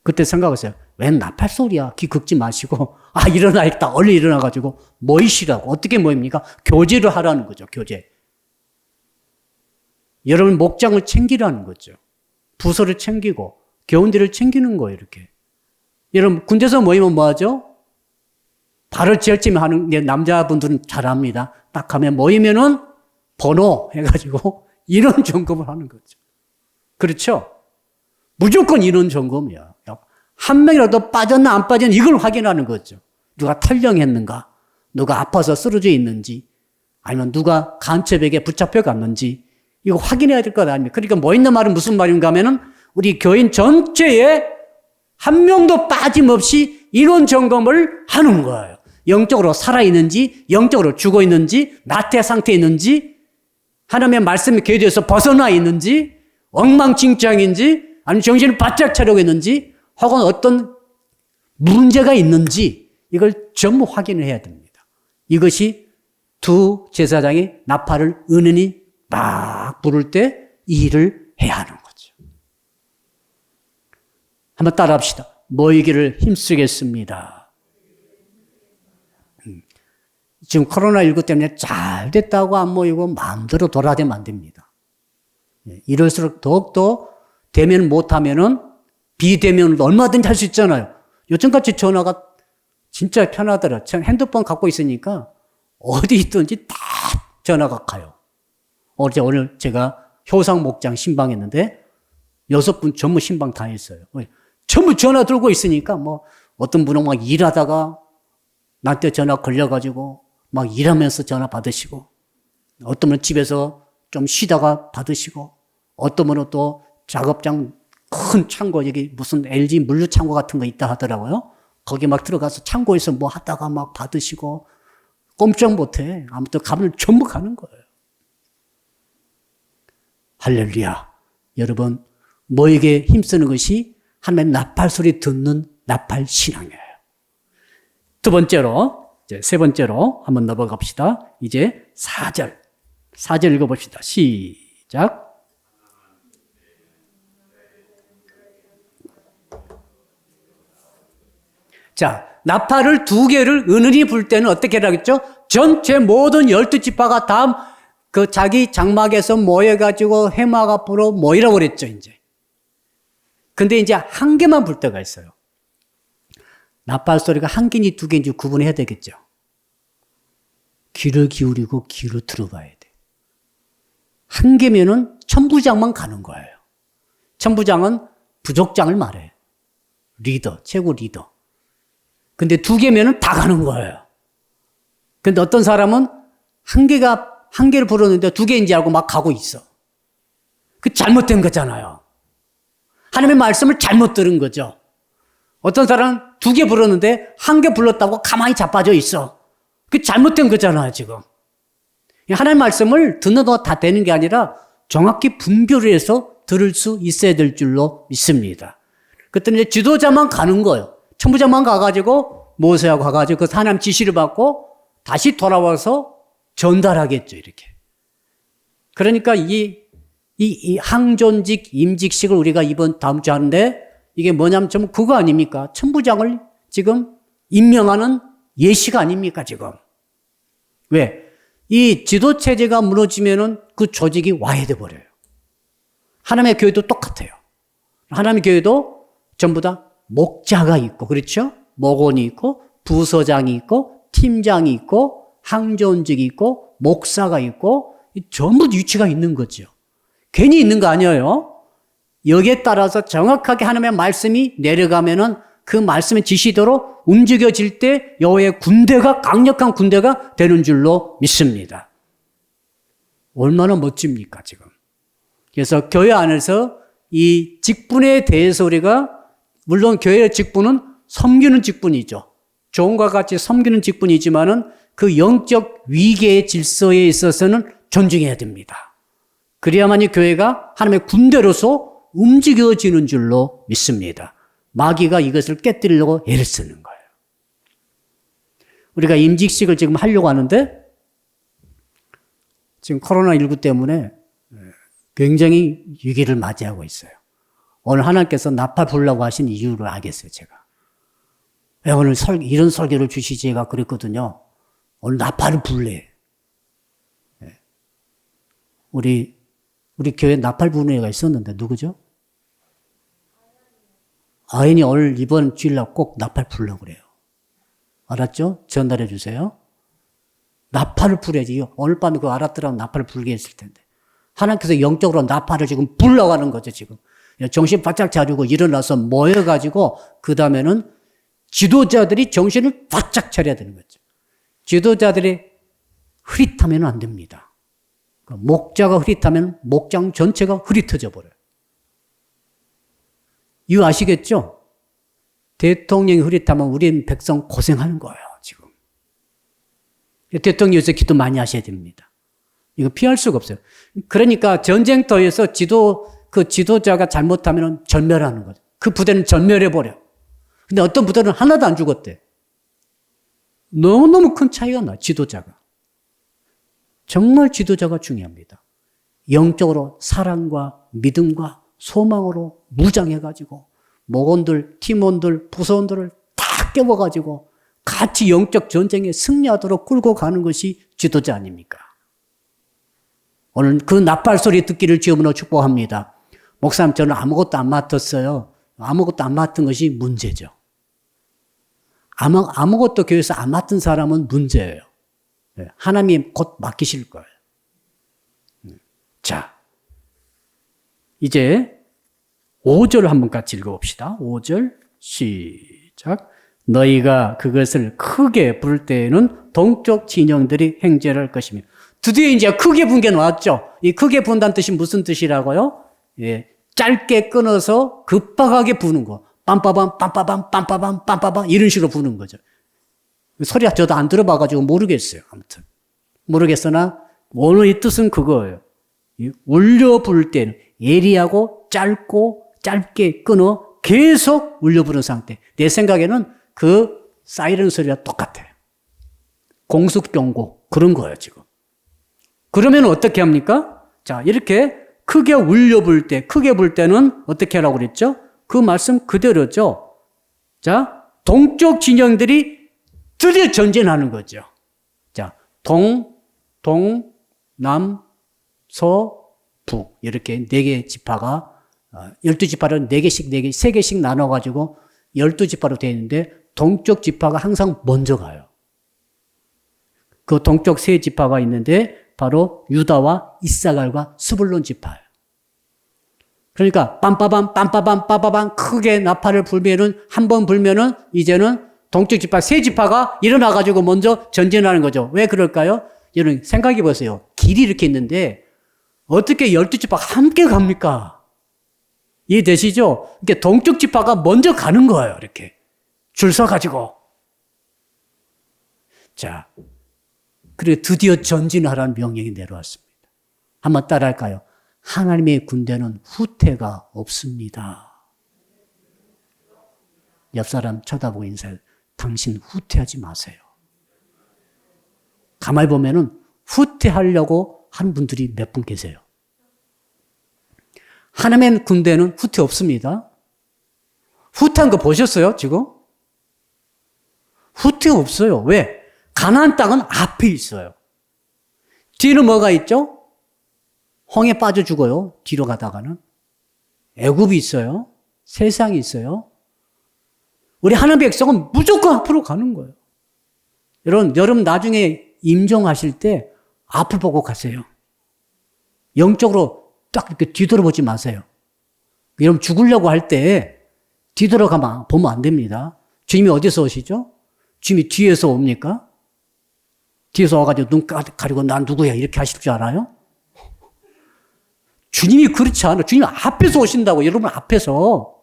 그때 생각하세요. 웬 나팔 소리야? 귀 긁지 마시고, 일어나야겠다. 얼른 일어나가지고 모이시라고. 어떻게 모입니까? 교제를 하라는 거죠, 교제. 여러분 목장을 챙기라는 거죠. 부서를 챙기고, 교훈들을 챙기는 거예요, 이렇게. 여러분, 군대에서 모이면 뭐 하죠? 발을 지을쯤 하는, 남자분들은 잘 압니다. 딱 하면 모이면은 번호 해가지고 인원 점검을 하는 거죠. 그렇죠? 무조건 인원 점검이야. 한 명이라도 빠졌나 안 빠졌나 이걸 확인하는 거죠. 누가 탈영했는가? 누가 아파서 쓰러져 있는지? 아니면 누가 간첩에게 붙잡혀 갔는지? 이거 확인해야 될 것 아닙니까? 그러니까 뭐 있는 말은 무슨 말인가 하면은 우리 교인 전체에 한 명도 빠짐없이 인원 점검을 하는 거예요. 영적으로 살아있는지, 영적으로 죽어있는지, 나태 상태에 있는지, 하나님의 말씀의 계도에서 벗어나 있는지, 엉망진창인지, 아니면 정신을 바짝 차리고 있는지, 혹은 어떤 문제가 있는지, 이걸 전부 확인을 해야 됩니다. 이것이 두 제사장이 나팔을 은은히 막 부를 때 이 일을 해야 하는 거죠. 한번 따라 합시다. 모이기를 힘쓰겠습니다. 지금 코로나19 때문에 잘 됐다고 안 모이고 마음대로 돌아다니면 안 됩니다. 이럴수록 더욱더 대면 못하면은 비대면으로 얼마든지 할 수 있잖아요. 요즘같이 전화가 진짜 편하더라. 핸드폰 갖고 있으니까 어디 있든지 다 전화가 가요. 오늘 제가 효상 목장 신방했는데 6분 전부 신방 다 했어요. 전부 전화 들고 있으니까 어떤 분은 막 일하다가 나한테 전화 걸려가지고 막 일하면서 전화 받으시고, 어떤 분은 집에서 좀 쉬다가 받으시고, 어떤 분은 또 작업장 큰 창고, 여기 무슨 LG 물류 창고 같은 거 있다 하더라고요. 거기 막 들어가서 창고에서 뭐 하다가 막 받으시고 꼼짝 못해. 아무튼 가면 전부 가는 거예요. 할렐루야. 여러분, 뭐에게 힘쓰는 것이 하나님의 나팔 소리 듣는 나팔 신앙이에요. 두 번째로, 이제 세 번째로 한번 넘어갑시다. 이제 4절. 4절 읽어봅시다. 시작. 자, 나팔을 2개를 은은히 불 때는 어떻게 하라겠죠? 전체 모든 12지파가 다 그 자기 장막에서 모여가지고 해막 앞으로 모이라고 그랬죠, 이제. 근데 이제 1개만 불 때가 있어요. 나팔 소리가 1개인지 2개인지 구분해야 되겠죠. 귀를 기울이고 귀로 들어봐야 돼. 1개면은 천부장만 가는 거예요. 천부장은 부족장을 말해. 리더, 최고 리더. 근데 2개면은 다 가는 거예요. 근데 어떤 사람은 1개를 불었는데 2개인지 알고 막 가고 있어. 그 잘못된 거잖아요. 하나님의 말씀을 잘못 들은 거죠. 어떤 사람은 2개 불었는데 1개 불렀다고 가만히 자빠져 있어. 그 잘못된 거잖아요, 지금. 하나님의 말씀을 듣는 동안 다 되는 게 아니라 정확히 분별을 해서 들을 수 있어야 될 줄로 믿습니다. 그때는 이제 지도자만 가는 거예요. 천부장만 가가지고 모세하고 가가지고 그 하나님 지시를 받고 다시 돌아와서 전달하겠죠, 이렇게. 그러니까 이 항존직, 임직식을 우리가 다음 주 하는데 이게 뭐냐면 전부 그거 아닙니까? 천부장을 지금 임명하는 예시가 아닙니까, 지금? 왜? 이 지도체제가 무너지면은 그 조직이 와해돼 버려요. 하나님의 교회도 똑같아요. 하나님의 교회도 전부 다 목자가 있고, 그렇죠? 목원이 있고, 부서장이 있고, 팀장이 있고, 항존직이 있고, 목사가 있고, 전부 위치가 있는 거죠. 괜히 있는 거 아니에요. 여기에 따라서 정확하게 하나님의 말씀이 내려가면은 그 말씀의 지시대로 움직여질 때 여호와의 군대가, 강력한 군대가 되는 줄로 믿습니다. 얼마나 멋집니까, 지금. 그래서 교회 안에서 이 직분에 대해서 우리가, 물론 교회의 직분은 섬기는 직분이죠. 종과 같이 섬기는 직분이지만은 그 영적 위계의 질서에 있어서는 존중해야 됩니다. 그래야만이 교회가 하나님의 군대로서 움직여지는 줄로 믿습니다. 마귀가 이것을 깨뜨리려고 애를 쓰는 거예요. 우리가 임직식을 지금 하려고 하는데 지금 코로나19 때문에 굉장히 위기를 맞이하고 있어요. 오늘 하나님께서 나팔 부르라고 하신 이유를 알겠어요, 제가. 왜 오늘 이런 설교를 주시지 제가 그랬거든요. 오늘 나팔을 불래. 우리 교회 나팔 부는 애가 있었는데 누구죠? 아인이 오늘 이번 주일날 꼭 나팔 불려고 그래요. 알았죠? 전달해 주세요. 나팔을 불어야지. 오늘 밤에 그거 알았더라면 나팔을 불게 했을 텐데. 하나님께서 영적으로 나팔을 지금 불려고 하는 거죠, 지금. 정신 바짝 차리고 일어나서 모여가지고 그 다음에는 지도자들이 정신을 바짝 차려야 되는 거죠. 지도자들이 흐릿하면 안 됩니다. 목자가 흐릿하면 목장 전체가 흐릿해져 버려요. 이거 아시겠죠? 대통령이 흐릿하면 우리 백성 고생하는 거예요, 지금. 대통령이 요새 기도 많이 하셔야 됩니다. 이거 피할 수가 없어요. 그러니까 전쟁터에서 지도자가 잘못하면 전멸하는 거죠. 그 부대는 전멸해버려. 근데 어떤 부대는 하나도 안 죽었대. 너무너무 큰 차이가 나, 지도자가. 정말 지도자가 중요합니다. 영적으로 사랑과 믿음과 소망으로 무장해가지고 목원들, 팀원들, 부서원들을 다 깨워가지고 같이 영적 전쟁에 승리하도록 끌고 가는 것이 지도자 아닙니까? 오늘 그 나팔 소리 듣기를 주님으로 축복합니다. 목사님, 저는 아무것도 안 맡았어요. 아무것도 안 맡은 것이 문제죠. 아무것도 교회에서 안 맡은 사람은 문제예요. 하나님이 곧 맡기실 거예요. 자, 이제 5절 한번 같이 읽어봅시다. 5절 시작. 너희가 그것을 크게 부를 때에는 동쪽 진영들이 행제할 것이며. 드디어 이제 크게 분 게 나왔죠. 이 크게 분다는 뜻이 무슨 뜻이라고요? 예, 짧게 끊어서 급박하게 부는 거. 빰빠밤, 빰빠밤, 빰빠밤, 빰빠밤 이런 식으로 부는 거죠. 소리 저도 안 들어봐가지고 모르겠어요. 아무튼. 모르겠으나 원어의 뜻은 그거예요. 울려 부를 때는 예리하고 짧게 끊어 계속 울려 부르는 상태. 내 생각에는 그 사이렌 소리와 똑같아요. 공습경고 그런 거예요 지금. 그러면 어떻게 합니까? 자, 이렇게 크게 울려 부를 때, 크게 부를 때는 어떻게 하라고 그랬죠? 그 말씀 그대로죠. 자, 동쪽 진영들이 드디어 전진하는 거죠. 자, 남, 서, 북 이렇게 4개 지파가 12지파를 4개씩 3개씩 나눠가지고 12지파로 되어 있는데 동쪽 지파가 항상 먼저 가요. 그 동쪽 3지파가 있는데 바로 유다와 이사갈과 스불론 지파예요. 그러니까 빰빠밤 빰빠밤 빠바밤 크게 나팔을 불면은 한 번 불면은 이제는 동쪽 지파 3지파가 일어나가지고 먼저 전진하는 거죠. 왜 그럴까요? 여러분 생각해 보세요. 길이 이렇게 있는데 어떻게 12지파가 함께 갑니까? 이해되시죠? 이게 동쪽 지파가 먼저 가는 거예요. 이렇게 줄 서가지고. 자, 그리고 드디어 전진하라는 명령이 내려왔습니다. 한번 따라할까요? 하나님의 군대는 후퇴가 없습니다. 옆 사람 쳐다보고 인사해요. 당신 후퇴하지 마세요. 가만히 보면은 후퇴하려고 하는 분들이 몇 분 계세요. 하나님의 군대는 후퇴 없습니다. 후퇴한 거 보셨어요, 지금? 후퇴 없어요. 왜? 가나안 땅은 앞에 있어요. 뒤는 뭐가 있죠? 홍해 빠져 죽어요. 뒤로 가다가는. 애굽이 있어요. 세상이 있어요. 우리 하나님의 백성은 무조건 앞으로 가는 거예요. 여러분 나중에 임종하실 때 앞을 보고 가세요. 영적으로 딱 이렇게 뒤돌아보지 마세요. 여러분 죽으려고 할 때 뒤돌아가면 보면 안 됩니다. 주님이 어디서 오시죠? 주님이 뒤에서 옵니까? 뒤에서 와가지고 눈 가리고 난 누구야 이렇게 하실 줄 알아요? 주님이 그렇지 않아요. 주님이 앞에서 오신다고, 여러분 앞에서.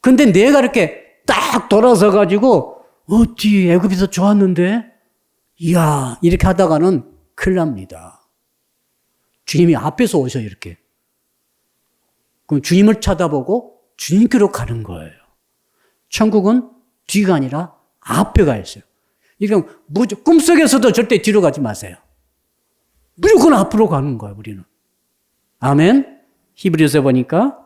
근데 내가 이렇게 딱 돌아서 가지고 뒤에 애굽에서 좋았는데 이야 이렇게 하다가는 큰일 납니다. 주님이 앞에서 오셔요 이렇게. 그럼 주님을 쳐다보고 주님께로 가는 거예요. 천국은 뒤가 아니라 앞에 가 있어요. 이건 꿈속에서도 절대 뒤로 가지 마세요. 무조건 앞으로 가는 거예요 우리는. 아멘. 히브리서 보니까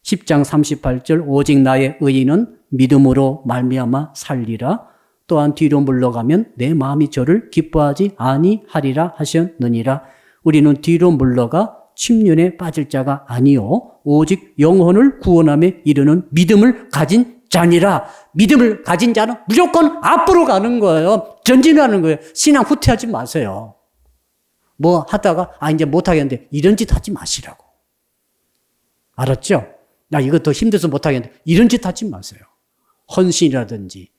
10장 38절 오직 나의 의인은 믿음으로 말미암아 살리라. 또한 뒤로 물러가면 내 마음이 저를 기뻐하지 아니하리라 하셨느니라. 우리는 뒤로 물러가 침륜에 빠질 자가 아니요 오직 영혼을 구원함에 이르는 믿음을 가진 자니라. 믿음을 가진 자는 무조건 앞으로 가는 거예요. 전진하는 거예요. 신앙 후퇴하지 마세요. 뭐 하다가 이제 못하겠는데 이런 짓 하지 마시라고. 알았죠? 나 이거 더 힘들어서 못하겠는데 이런 짓 하지 마세요. 헌신이라든지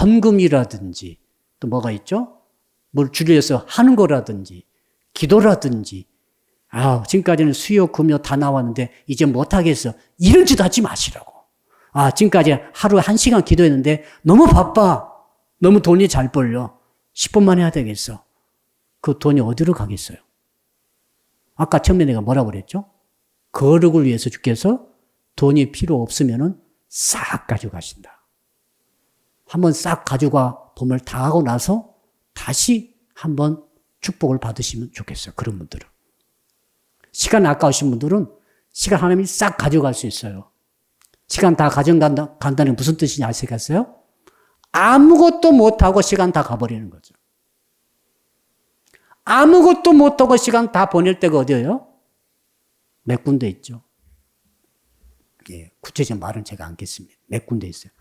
헌금이라든지 또 뭐가 있죠? 뭘 주려서 하는 거라든지 기도라든지 지금까지는 수요 금요 다 나왔는데 이제 못하겠어. 이런 짓 하지 마시라고. 지금까지 하루에 1시간 기도했는데 너무 바빠. 너무 돈이 잘 벌려. 10분만 해야 되겠어. 그 돈이 어디로 가겠어요? 아까 처음에 내가 뭐라고 그랬죠? 거룩을 위해서 주께서 돈이 필요 없으면은 싹 가져가신다. 한번 싹 가져가 봄을 다 하고 나서 다시 한번 축복을 받으시면 좋겠어요. 그런 분들은. 시간 아까우신 분들은 시간 하나님이 싹 가져갈 수 있어요. 시간 다 가져간다는 게 무슨 뜻인지 아시겠어요? 아무것도 못하고 시간 다 가버리는 거죠. 아무것도 못하고 시간 다 보낼 때가 어디예요? 몇 군데 있죠. 예, 구체적인 말은 제가 않겠습니다. 몇 군데 있어요.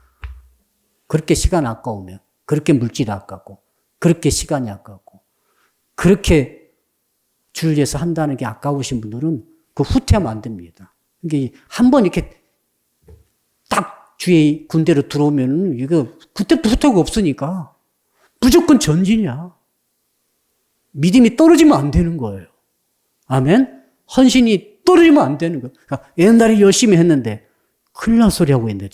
그렇게 시간 아까우면, 그렇게 물질이 아깝고, 그렇게 시간이 아깝고, 그렇게 주를 위해서 한다는 게 아까우신 분들은 그 후퇴하면 안 됩니다. 이게 한번 이렇게 딱 주의 군대로 들어오면 이거 그때부터 후퇴가 없으니까 무조건 전진이야. 믿음이 떨어지면 안 되는 거예요. 아멘? 헌신이 떨어지면 안 되는 거예요. 그러니까 옛날에 열심히 했는데 큰일 날 소리 하고 있는데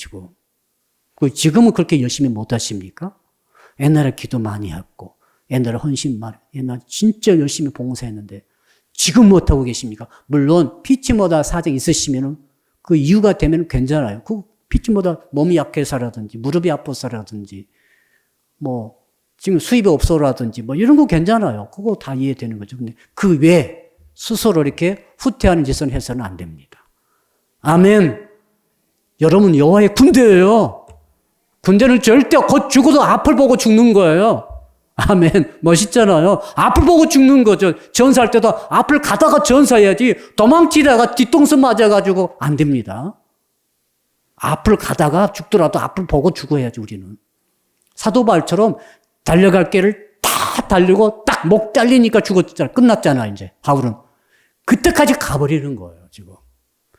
지금은 그렇게 열심히 못 하십니까? 옛날에 기도 많이 했고 옛날에 헌신 많이, 옛날에 진짜 열심히 봉사했는데 지금 못 하고 계십니까? 물론 피치모다 사정이 있으시면은 그 이유가 되면 괜찮아요. 그 피치모다 몸이 약해서라든지 무릎이 아파서라든지 뭐 지금 수입이 없어라든지 뭐 이런 거 괜찮아요. 그거 다 이해되는 거죠. 근데 그 외에 스스로 이렇게 후퇴하는 짓은 해서는 안 됩니다. 아멘. 여러분 여호와의 군대예요. 군대는 절대 곧 죽어도 앞을 보고 죽는 거예요. 아멘. 멋있잖아요. 앞을 보고 죽는 거죠. 전사할 때도 앞을 가다가 전사해야지 도망치다가 뒤통수 맞아가지고 안 됩니다. 앞을 가다가 죽더라도 앞을 보고 죽어야지 우리는. 사도 바울처럼 달려갈 길을 다 달리고 딱 목 잘리니까 죽었잖아. 끝났잖아 이제 바울은. 그때까지 가버리는 거예요 지금.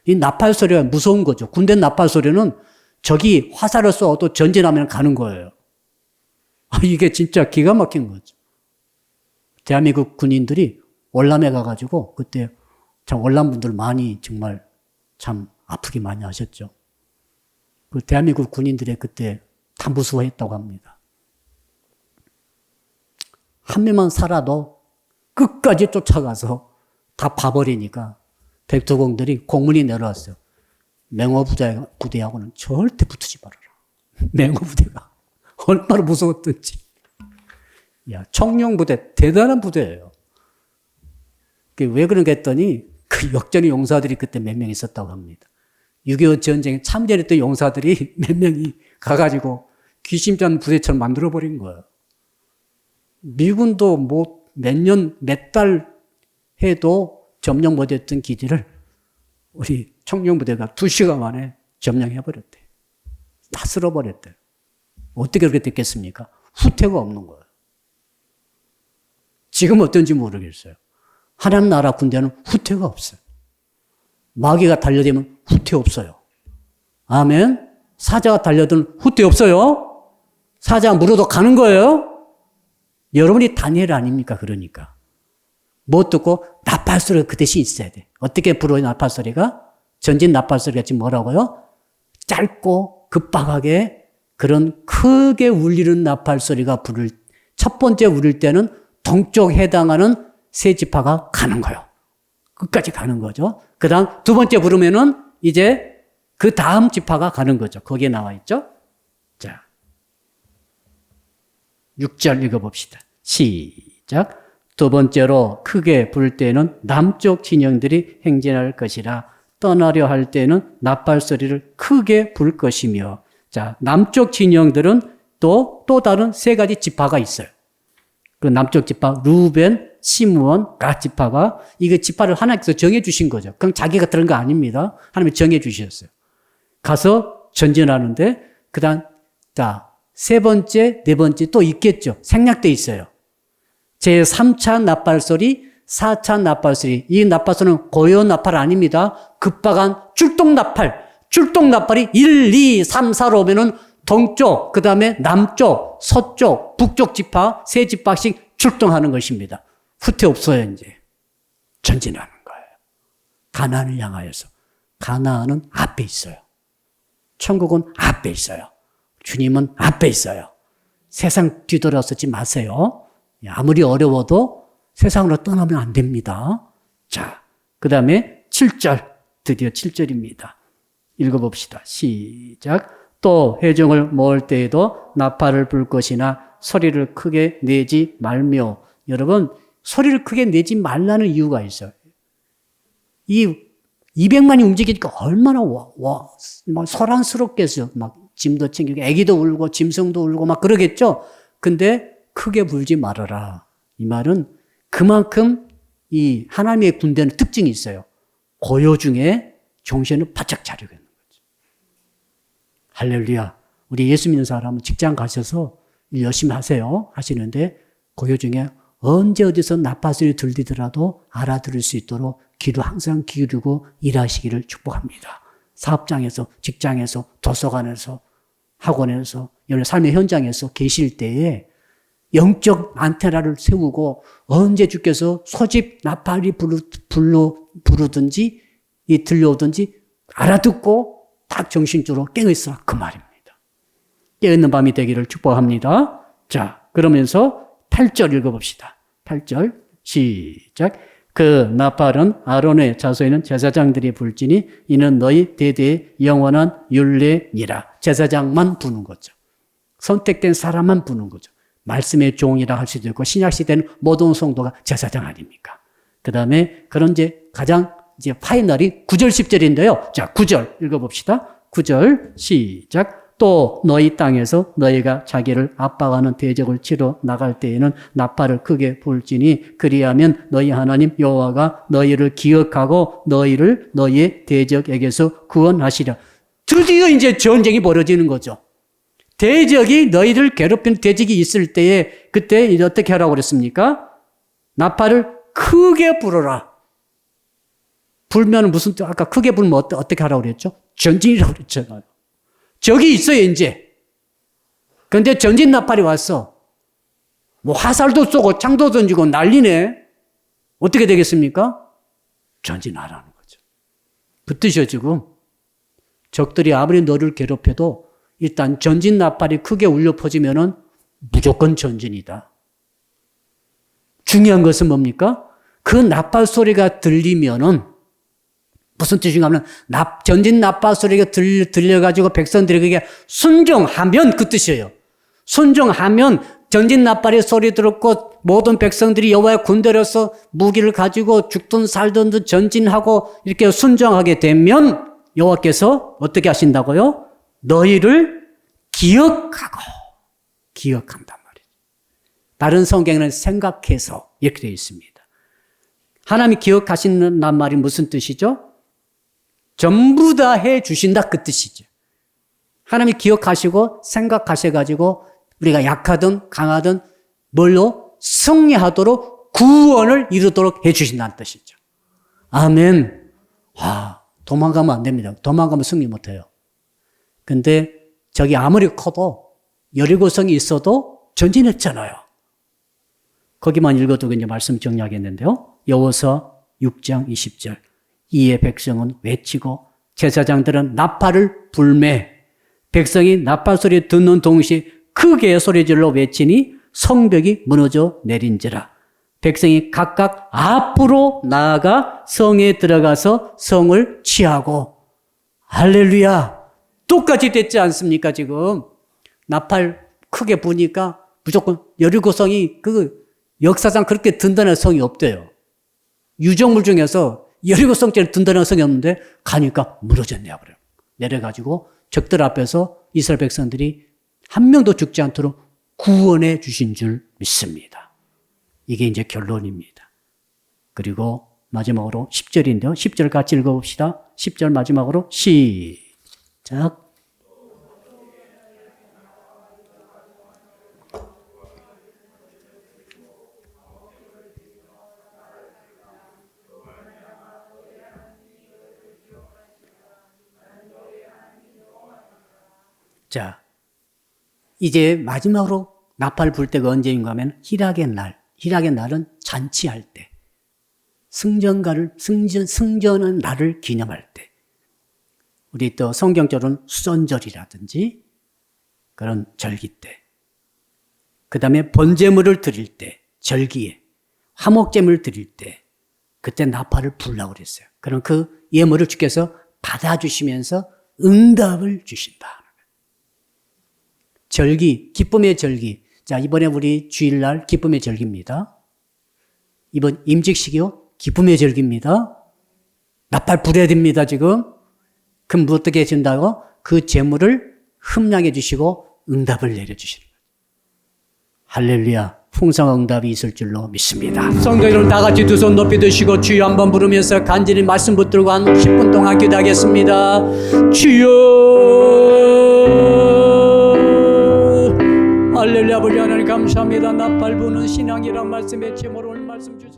이 나팔 소리가 무서운 거죠. 군대 나팔 소리는 적이 화살을 쏘아도 전진하면 가는 거예요. 이게 진짜 기가 막힌 거죠. 대한민국 군인들이 월남에 가가지고 그때 참 월남 분들 많이 정말 참 아프게 많이 하셨죠. 그 대한민국 군인들의 그때 다 무수했다고 합니다. 한 명만 살아도 끝까지 쫓아가서 다 봐버리니까 백두공들이 공문이 내려왔어요. 맹호부대하고는 절대 붙지 말아라. 맹호부대가 얼마나 무서웠던지. 야, 청룡부대 대단한 부대예요. 왜 그런가 했더니 그 역전의 용사들이 그때 몇 명 있었다고 합니다. 6.25 전쟁에 참전했던 용사들이 몇 명이 가가지고 귀신잔 부대처럼 만들어버린 거예요. 미군도 뭐 몇 년, 몇 달 해도 점령 못했던 기지를 우리 청룡부대가 2시간 만에 점령해버렸대. 다 쓸어버렸대. 어떻게 그렇게 됐겠습니까? 후퇴가 없는 거예요. 지금 어떤지 모르겠어요. 하나님 나라 군대는 후퇴가 없어요. 마귀가 달려들면 후퇴 없어요. 아멘. 사자가 달려들면 후퇴 없어요. 사자가 물어도 가는 거예요. 여러분이 다니엘 아닙니까? 그러니까. 못 듣고 나팔소리가 그 대신 있어야 돼. 어떻게 불어요 나팔소리가? 전진 나팔소리가 지금 뭐라고요? 짧고 급박하게 그런 크게 울리는 나팔소리가 첫 번째 울릴 때는 동쪽 해당하는 세 지파가 가는 거예요. 끝까지 가는 거죠. 그 다음 두 번째 부르면은 이제 그 다음 지파가 가는 거죠. 거기에 나와 있죠. 자, 6절 읽어봅시다. 시작. 두 번째로 크게 불 때는 남쪽 진영들이 행진할 것이라 떠나려 할 때는 나팔 소리를 크게 불 것이며. 자, 남쪽 진영들은 또 다른 세 가지 지파가 있어요. 그 남쪽 지파 루벤, 시므온, 갓 지파가 이거 지파를 하나님께서 정해 주신 거죠. 그럼 자기가 들은 거 아닙니다. 하나님이 정해 주셨어요. 가서 전진하는데 그다음 세 번째, 네 번째 또 있겠죠. 생략돼 있어요. 제3차 나팔소리, 4차 나팔소리. 이 나팔소리는 고요 나팔 아닙니다. 급박한 출동 나팔. 출동 나팔이 1, 2, 3, 4로 오면은 동쪽, 그 다음에 남쪽, 서쪽, 북쪽 지파, 세 지파씩 출동하는 것입니다. 후퇴 없어요, 이제. 전진하는 거예요. 가나안을 향하여서. 가나안은 앞에 있어요. 천국은 앞에 있어요. 주님은 앞에 있어요. 세상 뒤돌아서지 마세요. 아무리 어려워도 세상으로 떠나면 안 됩니다. 자, 그 다음에 7절, 드디어 7절입니다. 읽어봅시다. 시작. 또 회중을 모을 때에도 나팔을 불 것이나 소리를 크게 내지 말며. 여러분, 소리를 크게 내지 말라는 이유가 있어요. 이 200만이 움직이니까 얼마나 막 소란스럽겠어요. 막 짐도 챙기고 애기도 울고 짐승도 울고 막 그러겠죠. 근데 크게 불지 말아라. 이 말은 그만큼 이 하나님의 군대는 특징이 있어요. 고요 중에 정신을 바짝 차리고 있는 거죠. 할렐루야. 우리 예수 믿는 사람은 직장 가셔서 일 열심히 하세요. 하시는데 고요 중에 언제 어디서 나팔소리 들리더라도 알아들을 수 있도록 귀도 항상 기울이고 일하시기를 축복합니다. 사업장에서, 직장에서, 도서관에서, 학원에서, 여러 삶의 현장에서 계실 때에 영적 안테나를 세우고 언제 주께서 소집 나팔이 부르든지 이 들려오든지 알아듣고 딱 정신줄로 깨어있으라 그 말입니다. 깨어있는 밤이 되기를 축복합니다. 자, 그러면서 8절 읽어봅시다. 8절 시작. 그 나팔은 아론의 자손에는 제사장들이 불지니 이는 너희 대대의 영원한 율례니라. 제사장만 부는 거죠. 선택된 사람만 부는 거죠. 말씀의 종이라 할 수도 있고 신약시대는 모든 성도가 제사장 아닙니까? 그 다음에 그런 가장 파이널이 9절 10절인데요. 자, 9절 읽어봅시다. 9절 시작. 또 너희 땅에서 너희가 자기를 압박하는 대적을 치러 나갈 때에는 나팔을 크게 불지니 그리하면 너희 하나님 여호와가 너희를 기억하고 너희를 너희의 대적에게서 구원하시려. 드디어 이제 전쟁이 벌어지는 거죠. 대적이 너희를 괴롭힌 대적이 있을 때에 그때 이제 어떻게 하라고 그랬습니까? 나팔을 크게 불어라. 불면 무슨 뜻? 아까 크게 불면 어떻게 하라고 그랬죠? 전진이라고 그랬잖아요. 적이 있어요, 이제. 그런데 전진 나팔이 왔어. 뭐 화살도 쏘고 창도 던지고 난리네. 어떻게 되겠습니까? 전진하라는 거죠. 그 뜻이요, 지금. 적들이 아무리 너를 괴롭혀도 일단 전진 나팔이 크게 울려 퍼지면은 무조건 전진이다. 중요한 것은 뭡니까? 그 나팔 소리가 들리면은 무슨 뜻인가 하면 전진 나팔 소리가 들려가지고 백성들이 그게 순종하면 그 뜻이에요. 순종하면 전진 나팔의 소리 들었고 모든 백성들이 여호와의 군대로서 무기를 가지고 죽든 살든 전진하고 이렇게 순종하게 되면 여호와께서 어떻게 하신다고요? 너희를 기억한단 말이죠. 다른 성경에는 생각해서 이렇게 되어 있습니다. 하나님이 기억하신다는 말이 무슨 뜻이죠? 전부 다 해 주신다 그 뜻이죠. 하나님이 기억하시고 생각하셔가지고 우리가 약하든 강하든 뭘로 승리하도록 구원을 이루도록 해 주신다는 뜻이죠. 아멘. 도망가면 안 됩니다. 도망가면 승리 못해요. 근데 저기 아무리 커도 여리고성이 있어도 전진했잖아요. 거기만 읽어도 이제 말씀 정리하겠는데요. 여호수아 6장 20절. 이에 백성은 외치고 제사장들은 나팔을 불매 백성이 나팔 소리 듣는 동시에 크게 소리질러 외치니 성벽이 무너져 내린지라. 백성이 각각 앞으로 나아가 성에 들어가서 성을 취하고. 할렐루야. 똑같이 됐지 않습니까 지금. 나팔 크게 부니까 무조건 여리고성이 그 역사상 그렇게 든든한 성이 없대요. 유적물 중에서 여리고성처럼 든든한 성이 없는데 가니까 무너져 내버려요. 내려가지고 적들 앞에서 이스라엘 백성들이 한 명도 죽지 않도록 구원해 주신 줄 믿습니다. 이게 이제 결론입니다. 그리고 마지막으로 10절인데요. 10절 같이 읽어봅시다. 10절 마지막으로 시작. 자, 이제 마지막으로 나팔 불 때가 언제인가 하면 희락의 날. 희락의 날은 잔치할 때. 승전은 날을 기념할 때. 우리 또 성경적으로는 수전절이라든지 그런 절기 때. 그 다음에 번제물을 드릴 때, 절기에. 화목제물을 드릴 때. 그때 나팔을 불라고 그랬어요. 그럼 그 예물을 주께서 받아주시면서 응답을 주신다. 절기, 기쁨의 절기. 자, 이번에 우리 주일날 기쁨의 절기입니다. 이번 임직식이요? 기쁨의 절기입니다. 나팔 불어야 됩니다, 지금. 그럼 어떻게 해준다고? 그 재물을 흠량해 주시고 응답을 내려주시는 거예요. 할렐루야. 풍성한 응답이 있을 줄로 믿습니다. 성도 여러분 다 같이 두 손 높이 드시고 주여 한번 부르면서 간절히 말씀 붙들고 한 10분 동안 기도하겠습니다. 주여. 할렐루야. 아버지 하나님 감사합니다. 나팔 부는 신앙이란 말씀에 제목을 말씀 주셨습니다.